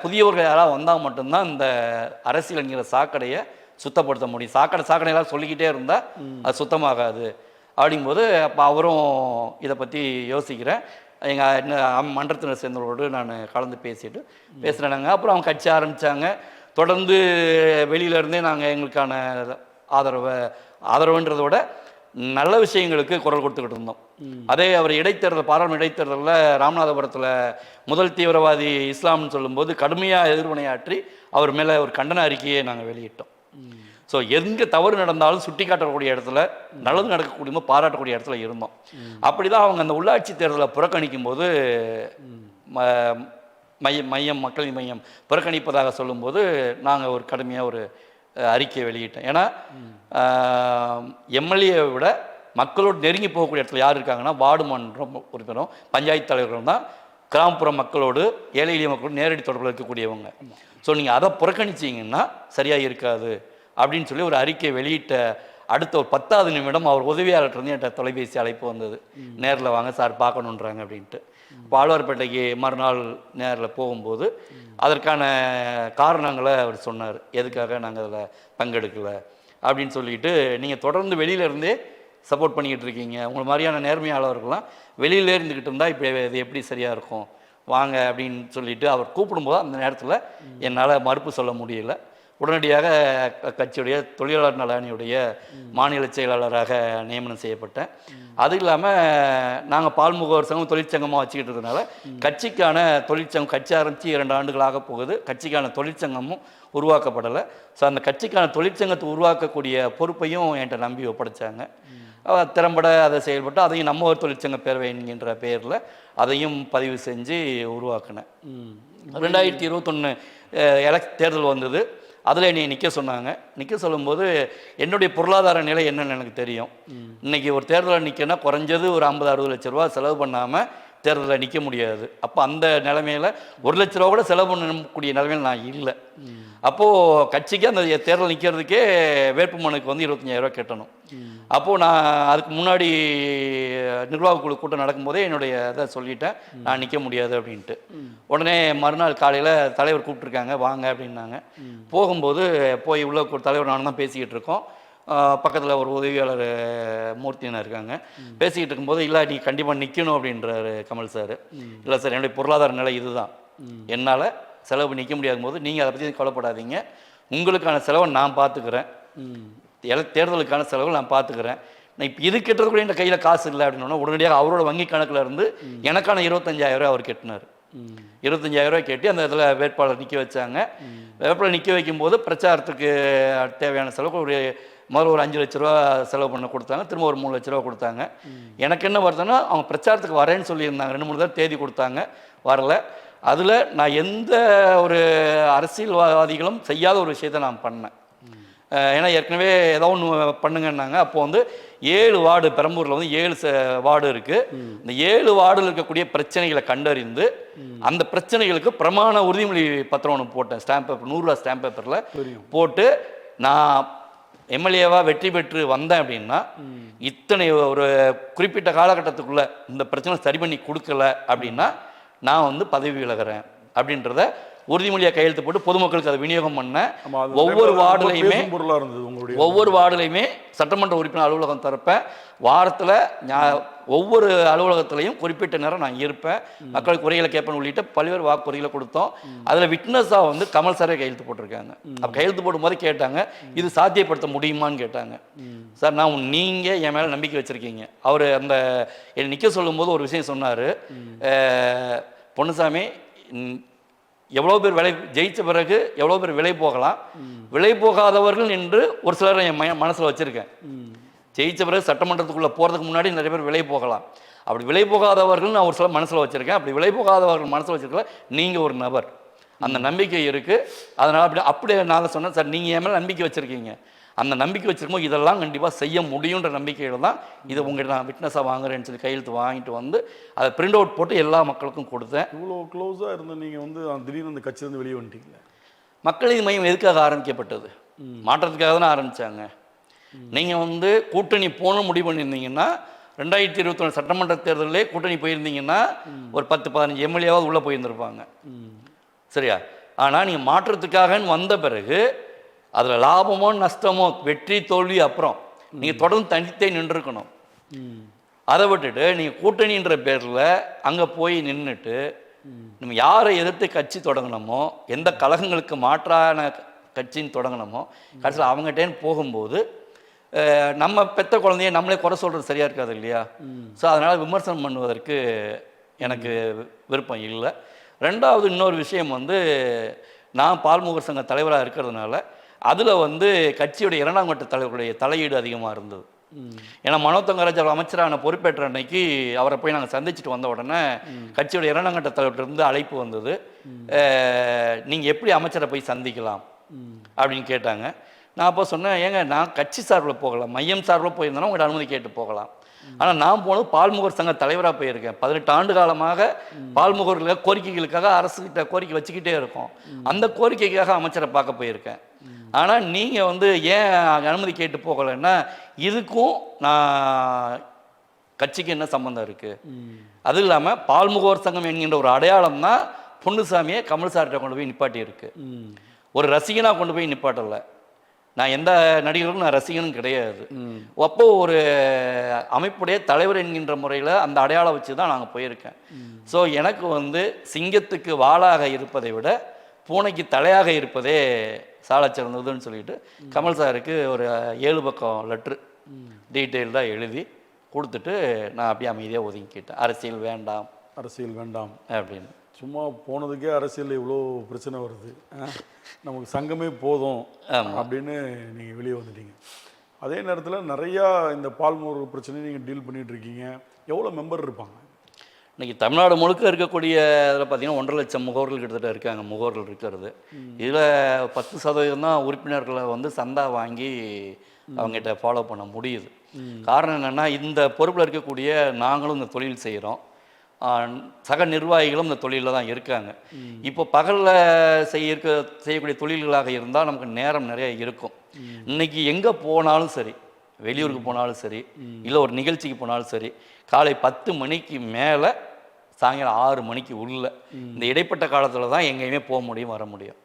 புதியவர்கள் யாராவது வந்தால் மட்டும்தான் இந்த அரசியல் என்கிற சாக்கடையை சுத்தப்படுத்த முடியும். சாக்கடையெல்லாம் சொல்லிக்கிட்டே இருந்தால் அது சுத்தமாகாது அப்படிங்கும்போது அப்போ அவரும் இதை பற்றி யோசிக்கிறேன். எங்கள் மன்றத்தினர் சேர்ந்தவரோடு நான் கலந்து பேசுகிறேனாங்க. அப்புறம் அவங்க கட்சி ஆரம்பித்தாங்க. தொடர்ந்து வெளியிலேருந்தே நாங்கள் எங்களுக்கான ஆதரவுன்றதை விட நல்ல விஷயங்களுக்கு குரல் கொடுத்துக்கிட்டு இருந்தோம். அதே அவர் பாராளுமன்ற இடைத்தேர்தலில் ராமநாதபுரத்தில் முதல் தீவிரவாதி இஸ்லாம்னு சொல்லும்போது கடுமையாக எதிர்வினையாற்றி அவர் மேலே ஒரு கண்டன அறிக்கையை நாங்கள் வெளியிட்டோம். ஸோ எங்கே தவறு நடந்தாலும் சுட்டி காட்டக்கூடிய இடத்துல, நல்லது நடக்கக்கூடிய பாராட்டக்கூடிய இடத்துல இருந்தோம். அப்படி தான் அவங்க அந்த உள்ளாட்சி தேர்தலை புறக்கணிக்கும் போது மக்கள் மையம் புறக்கணிப்பதாக சொல்லும்போது நாங்கள் ஒரு கடுமையாக ஒரு அறிக்கையை வெளியிட்டேன். ஏன்னா எம்எல்ஏவை விட மக்களோடு நெருங்கி போகக்கூடிய இடத்துல யார் இருக்காங்கன்னா வார்டு மன்றம் உறுப்பினரும் பஞ்சாயத்து தலைவர்களும் தான் கிராமப்புற மக்களோடு ஏழை எளிய மக்களோடு நேரடி தொடர்பில் இருக்கக்கூடியவங்க. ஸோ நீங்கள் அதை புறக்கணிச்சிங்கன்னா சரியாக இருக்காது அப்படின்னு சொல்லி ஒரு அறிக்கை வெளியிட்ட அடுத்த ஒரு 10வது நிமிடம் அவர் உதவியாளர்கிட்ட என்கிட்ட தொலைபேசி அழைப்பு வந்தது. நேரில் வாங்க சார் பார்க்கணுன்றாங்க அப்படின்ட்டு. இப்போ ஆழ்வார்பேட்டைக்கு மறுநாள் நேரில் போகும்போது அதற்கான காரணங்களை அவர் சொன்னார், எதுக்காக நாங்கள் அதில் பங்கெடுக்கலை அப்படின்னு சொல்லிட்டு. நீங்கள் தொடர்ந்து வெளியிலேருந்தே சப்போர்ட் பண்ணிக்கிட்டு இருக்கீங்க, உங்களை மாதிரியான நேர்மையாளர்கள்லாம் வெளியிலே இருந்துக்கிட்டு இருந்தால் இப்போ இது எப்படி சரியாக இருக்கும், வாங்க அப்படின்னு சொல்லிட்டு அவர் கூப்பிடும்போது அந்த நேரத்தில் என்னால் மறுப்பு சொல்ல முடியல. உடனடியாக கட்சியுடைய தொழிலாளர் நல அணியுடைய மாநில செயலாளராக நியமனம் செய்யப்பட்டேன். அது இல்லாமல் நாங்கள் பால்முகவர் சங்கம் தொழிற்சங்கமாக வச்சுக்கிட்டு இருந்ததுனால கட்சிக்கான தொழிற்சங்கம், கட்சி ஆரம்பித்து 2 ஆண்டுகளாக போகுது, கட்சிக்கான தொழிற்சங்கமும் உருவாக்கப்படலை. ஸோ அந்த கட்சிக்கான தொழிற்சங்கத்தை உருவாக்கக்கூடிய பொறுப்பையும் என்கிட்ட நம்பி ஒப்படைச்சாங்க. திறம்பட அதை செயல்பட்டு அதையும் நம்ம ஒரு தொழிற்சங்க பேரவை என்கின்ற பெயரில் அதையும் பதிவு செஞ்சு உருவாக்கினேன். 2021 தேர்தல் வந்தது, அதில் என்னை நிற்க சொன்னாங்க. நிற்க சொல்லும்போது என்னுடைய பொருளாதார நிலை என்னன்னு எனக்கு தெரியும். இன்றைக்கி ஒரு தேர்தலில் நிற்கனா குறைஞ்சது ஒரு 50-60 லட்ச ரூபா செலவு பண்ணாமல் தேர்தலில் நிற்க முடியாது. அப்போ அந்த நிலைமையில் 1 லட்ச ரூபா கூட செலவு பண்ணக்கூடிய நிலைமையில் நான் இல்லை. அப்போது கட்சிக்கு அந்த தேர்தல் நிற்கிறதுக்கே வேட்புமனுக்கு வந்து 25,000 ரூபா கட்டணும். அப்போது நான் அதுக்கு முன்னாடி நிர்வாக குழு கூட்டம் நடக்கும்போதே என்னுடைய இதை சொல்லிட்டேன், நான் நிற்க முடியாது அப்படின்ட்டு. உடனே மறுநாள் காலையில் தலைவர் கூப்பிட்ருக்காங்க, வாங்க அப்படின்னாங்க. போகும்போது போய் உள்ள தலைவர் நானும் தான் பேசிக்கிட்டு இருக்கோம். பக்கத்தில் ஒரு உதவியாளர் மூர்த்தினா இருக்காங்க. பேசிக்கிட்டு இருக்கும்போது, இல்லை நீ கண்டிப்பாக நிற்கணும் அப்படின்றாரு கமல் சார். இல்லை சார், என்னுடைய பொருளாதார நிலை இதுதான், என்னால் செலவு நிற்க முடியாத போது நீங்கள் அதை பற்றி கவலைப்படாதீங்க, உங்களுக்கான செலவை நான் பார்த்துக்கிறேன், தேர்தலுக்கான செலவு நான் பார்த்துக்கிறேன், நான் இப்போ இது கட்டுறது கூட என் கையில் காசு இல்லை அப்படின்னா உடனடியாக அவரோட வங்கி கணக்கில் இருந்து எனக்கான 25,000 ரூபா அவர் கட்டினார். 25,000 ரூபாய் கேட்டு அந்த இதில் வேட்பாளர் நிற்க வச்சாங்க. வேட்பாளர் நிற்க வைக்கும்போது பிரச்சாரத்துக்கு தேவையான செலவு முதல்ல ஒரு 5 லட்ச ரூபா செலவு பண்ண கொடுத்தாங்க, திரும்ப ஒரு 3 லட்ச ரூபா கொடுத்தாங்க. எனக்கு என்ன வருதுன்னா, அவங்க பிரச்சாரத்துக்கு வரேன்னு சொல்லியிருந்தாங்க, 2-3 தான் தேதி கொடுத்தாங்க, வரல. அதில் நான் எந்த ஒரு அரசியல்வாதிகளும் செய்யாத ஒரு விஷயத்தை நான் பண்ணேன். ஏன்னா ஏற்கனவே ஏதோ ஒன்று பண்ணுங்கன்னாங்க. அப்போது வந்து 7 வார்டு, பெரம்பூரில் வந்து 7 வார்டு இருக்குது. இந்த 7 வார்டில் இருக்கக்கூடிய பிரச்சனைகளை கண்டறிந்து அந்த பிரச்சனைகளுக்கு பிரமாண உறுதிமொழி பத்திரம் ஒன்று போட்டேன், ஸ்டாம்ப் பேப்பர், 100 ரூபா ஸ்டாம்ப் பேப்பரில் போட்டு, நான் எம்எல்ஏவாக வெற்றி பெற்று வந்தேன் அப்படின்னா இத்தனை ஒரு குறிப்பிட்ட காலகட்டத்துக்குள்ளே இந்த பிரச்சனை சரி பண்ணி கொடுக்கல அப்படின்னா நான் வந்து பதவி விலகிறேன் அப்படின்றத உறுதிமொழியாக கையெழுத்து போட்டு பொதுமக்களுக்கு அதை விநியோகம் பண்ணேன். ஒவ்வொரு வார்டுலையுமே சட்டமன்ற உறுப்பினர் அலுவலகம் திறப்பேன். வாரத்தில் ஒவ்வொரு அலுவலகத்திலையும் குறிப்பிட்ட நேரம் நான் இருப்பேன். மக்கள் குறைகளை கேட்பேன் உள்ளிட்ட பல்வேறு வாக்குறுதிகளை கொடுத்தோம். அதில் விட்னஸாக வந்து கமல் சாரே கையெழுத்து போட்டிருக்காங்க. அப்போ கையெழுத்து போடும்போது கேட்டாங்க, இது சாத்தியப்படுத்த முடியுமான்னு கேட்டாங்க. சார், நீங்கள் என் மேலே நம்பிக்கை வச்சுருக்கீங்க. அவர் அந்த என்னை நிற்க சொல்லும்போது ஒரு விஷயம் சொன்னார், பொன்னுசாமி, எவ்வளோ பேர் ஜெயித்த பிறகு எவ்வளோ பேர் விலை போகலாம், விலை போகாதவர்கள் என்று ஒரு சிலரை என் மனசில் வச்சுருக்கேன். ஜெயித்த பிறகு சட்டமன்றத்துக்குள்ளே போகிறதுக்கு முன்னாடி நிறைய பேர் விலை போகலாம், அப்படி விலை போகாதவர்கள் நான் ஒரு சிலர் மனசில் வச்சுருக்கேன். அப்படி விலை போகாதவர்கள் மனசில் வச்சுருக்கல, நீங்கள் ஒரு நபர், அந்த நம்பிக்கை இருக்குது. அதனால் அப்படியே நான் சொன்னேன், சார் நீங்கள் என் மேலே நம்பிக்கை வச்சுருக்கீங்க, அந்த நம்பிக்கை வச்சுருக்கும்போது இதெல்லாம் கண்டிப்பாக செய்ய முடியுன்ற நம்பிக்கையில் தான் இதை உங்கள்கிட்ட நான் விட்னஸாக வாங்குறேன்னு சொல்லி கையெழுத்து வாங்கிட்டு வந்து அதை பிரிண்ட் அவுட் போட்டு எல்லா மக்களுக்கும் கொடுத்தேன். இவ்வளோ க்ளோஸாக இருந்த நீங்கள் வந்து திடீர்னு அந்த கட்சியிலேருந்து வெளியே வந்துட்டீங்களே. மக்கள் நீதி மையம் எதுக்காக ஆரம்பிக்கப்பட்டது? மாற்றத்துக்காக தானே ஆரம்பித்தாங்க. நீங்கள் வந்து கூட்டணி போகணும் முடிவு பண்ணியிருந்தீங்கன்னா 2021 சட்டமன்ற தேர்தலிலே கூட்டணி போயிருந்தீங்கன்னா ஒரு 10-15 எம்எல்ஏவாவது உள்ளே போயிருந்துருப்பாங்க, சரியா? ஆனால் நீங்கள் மாற்றத்துக்காகன்னு வந்த பிறகு அதில் லாபமோ நஷ்டமோ வெற்றி தோல்வி அப்புறம் நீங்கள் தொடர்ந்து தனித்தே நின்றுருக்கணும். அதை விட்டுட்டு நீங்கள் கூட்டணின்ற பேரில் அங்கே போய் நின்றுட்டு நம்ம யாரை எதிர்த்து கட்சி தொடங்கணுமோ, எந்த கழகங்களுக்கு மாற்றான கட்சின்னு தொடங்கணுமோ, கடைசியில் அவங்ககிட்டேன்னு போகும்போது நம்ம பெத்த குழந்தைய நம்மளே குறை சொல்கிறது சரியாக இருக்காது இல்லையா? ஸோ அதனால் விமர்சனம் பண்ணுவதற்கு எனக்கு விருப்பம் இல்லை. ரெண்டாவது இன்னொரு விஷயம் வந்து, நான் பால்முகர் சங்க தலைவராக இருக்கிறதுனால அதில் வந்து கட்சியுடைய 2ஆம் கட்ட தலைவருடைய தலையீடு அதிகமாக இருந்தது. ஏன்னா மனோ தங்கராஜ் அமைச்சரான பொறுப்பேற்ற அன்னைக்கு அவரை போய் நாங்கள் சந்திச்சுட்டு வந்த உடனே கட்சியுடைய 2ஆம் கட்ட தலைவர்கிட்ட அழைப்பு வந்தது, நீங்கள் எப்படி அமைச்சரை போய் சந்திக்கலாம் அப்படின்னு கேட்டாங்க. நான் அப்போ சொன்னேன், ஏங்க நான் கட்சி சார்பில் போகலாம், மையம் சார்பில் போயிருந்தேன்னா உங்கள்கிட்ட அனுமதி கேட்டு போகலாம். ஆனால் நான் போனது பால்முகர் சங்க தலைவராக போயிருக்கேன். 18 ஆண்டு காலமாக பால்முகர்களுக்காக கோரிக்கைகளுக்காக அரசுகிட்ட கோரிக்கை வச்சுக்கிட்டே இருக்கோம். அந்த கோரிக்கைக்காக அமைச்சரை பார்க்க போயிருக்கேன். ஆனால் நீங்கள் வந்து ஏன் அனுமதி கேட்டு போகலைன்னா, இதுக்கும் நான் கட்சிக்கு என்ன சம்பந்தம் இருக்குது? அது இல்லாமல் பால் முகவர் சங்கம் என்கின்ற ஒரு அடையாளம் தான் பொன்னுசாமியை கமல் சார்கிட்ட கொண்டு போய் நிப்பாட்டி இருக்கு. ஒரு ரசிகனாக கொண்டு போய் நிப்பாட்டலை. நான் எந்த நடிகர்களுக்கும் நான் ரசிகனும் கிடையாது. அப்போ ஒரு அமைப்புடைய தலைவர் என்கின்ற முறையில் அந்த அடையாளம் வச்சு தான் நாங்கள் போயிருக்கேன். ஸோ எனக்கு வந்து சிங்கத்துக்கு வாளாக இருப்பதை விட பூனைக்கு தலையாக இருப்பதே சாலச் சிறந்ததுன்னு சொல்லிட்டு கமல் சாருக்கு ஒரு 7 பக்கம் லெட்ரு டீட்டெயில்டாக எழுதி கொடுத்துட்டு நான் அப்படியே அமைதியாக ஒதுங்கிக்கிட்டேன். அரசியல் வேண்டாம் அப்படின்னு. சும்மா போனதுக்கே அரசியல் இவ்வளோ பிரச்சனை வருது, நமக்கு சங்கமே போதும் அப்படின்னு நீங்கள் வெளியே வந்துட்டீங்க. அதே நேரத்தில் நிறையா இந்த பால்முகவர் பிரச்சனையை நீங்கள் டீல் பண்ணிகிட்டு இருக்கீங்க. எவ்வளோ மெம்பர் இருப்பாங்க இன்றைக்கி தமிழ்நாடு முழுக்க இருக்கக்கூடிய இதில் பார்த்தீங்கன்னா 1.5 லட்சம் முகவர்கள் கிட்டத்தட்ட இருக்காங்க. முகவர்கள் இருக்கிறது இதில் 10% தான் உறுப்பினர்களை வந்து சந்தா வாங்கி அவங்ககிட்ட ஃபாலோ பண்ண முடியுது. காரணம் என்னென்னா, இந்த பொறுப்பில் இருக்கக்கூடிய நாங்களும் இந்த தொழில் செய்கிறோம், சக நிர்வாகிகளும் இந்த தொழிலில் தான் இருக்காங்க. இப்போ பகலில் செய்யக்கூடிய தொழில்களாக இருந்தால் நமக்கு நேரம் நிறைய இருக்கும். இன்றைக்கி எங்கே போனாலும் சரி, வெளியூருக்கு போனாலும் சரி, இல்லை ஒரு நிகழ்ச்சிக்கு போனாலும் சரி, காலை 10 மணிக்கு மேலே சாயங்காலம் 6 மணிக்கு உள்ள இந்த இடைப்பட்ட காலத்தில் தான் எங்கேயுமே போக முடியும், வர முடியும்.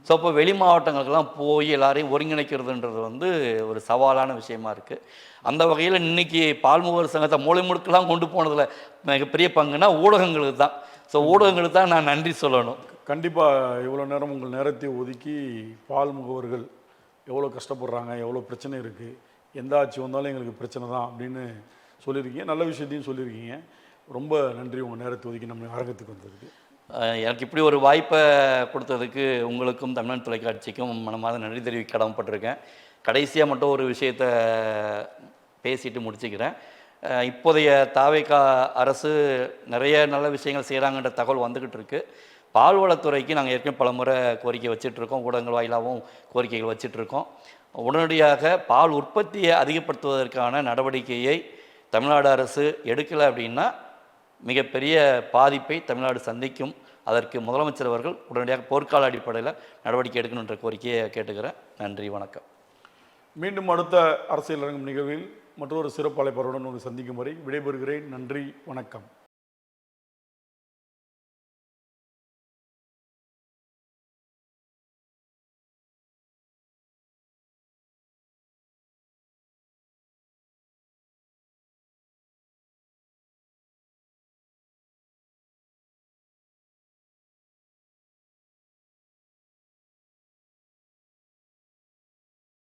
ஸோ இப்போ வெளி மாவட்டங்களுக்கெல்லாம் போய் எல்லாரையும் ஒருங்கிணைக்கிறதுன்றது வந்து ஒரு சவாலான விஷயமா இருக்குது. அந்த வகையில் இன்றைக்கி பால்முகவர் சங்கத்தை மூலை முடுக்கெல்லாம் கொண்டு போனதில் மிகப்பெரிய பங்குனா ஊடகங்களுக்கு தான். ஸோ ஊடகங்களுக்கு தான் நான் நன்றி சொல்லணும். கண்டிப்பாக இவ்வளோ நேரம் உங்கள் நேரத்தை ஒதுக்கி பால் முகவர்கள் எவ்வளோ கஷ்டப்படுறாங்க, எவ்வளோ பிரச்சனை இருக்குது, எந்த ஆட்சி வந்தாலும் எங்களுக்கு பிரச்சனை தான் அப்படின்னு சொல்லியிருக்கீங்க. நல்ல விஷயத்தையும் சொல்லியிருக்கீங்க. ரொம்ப நன்றி உங்கள் நேரத்தை ஒதுக்கி நம்ம அரங்கத்துக்கு வந்ததுக்கு. எனக்கு இப்படி ஒரு வாய்ப்பை கொடுத்ததுக்கு உங்களுக்கும் தமிழ்நாடு தொலைக்காட்சிக்கும் மனமார்ந்த நன்றி தெரிவிக்க கடமைப்பட்டிருக்கேன். கடைசியாக மட்டும் ஒரு விஷயத்தை பேசிட்டு முடிச்சுக்கிறேன். இப்போதைய தாவேகா அரசு நிறைய நல்ல விஷயங்கள் செய்கிறாங்கன்ற தகவல் வந்துக்கிட்டு இருக்குது. பால்வளத்துறைக்கு நாங்கள் ஏற்கனவே பல முறை கோரிக்கை வச்சிட்ருக்கோம், ஊடகங்கள் வாயிலாகவும் கோரிக்கைகள் வச்சிட்ருக்கோம். உடனடியாக பால் உற்பத்தியை அதிகப்படுத்துவதற்கான நடவடிக்கையை தமிழ்நாடு அரசு எடுக்கலை அப்படின்னா மிகப்பெரிய பாதிப்பை தமிழ்நாடு சந்திக்கும். அதற்கு முதலமைச்சர் அவர்கள் உடனடியாக போர்க்கால அடிப்படையில் நடவடிக்கை எடுக்கணுன்ற கோரிக்கையை கேட்டுக்கிறேன். நன்றி, வணக்கம். மீண்டும் அடுத்த அரசியல் அரங்கம் நிகழ்வில் மற்றொரு சிறப்பு அழைப்பாளருடன் சந்திக்கும் வரை விடைபெறுகிறேன். நன்றி, வணக்கம்.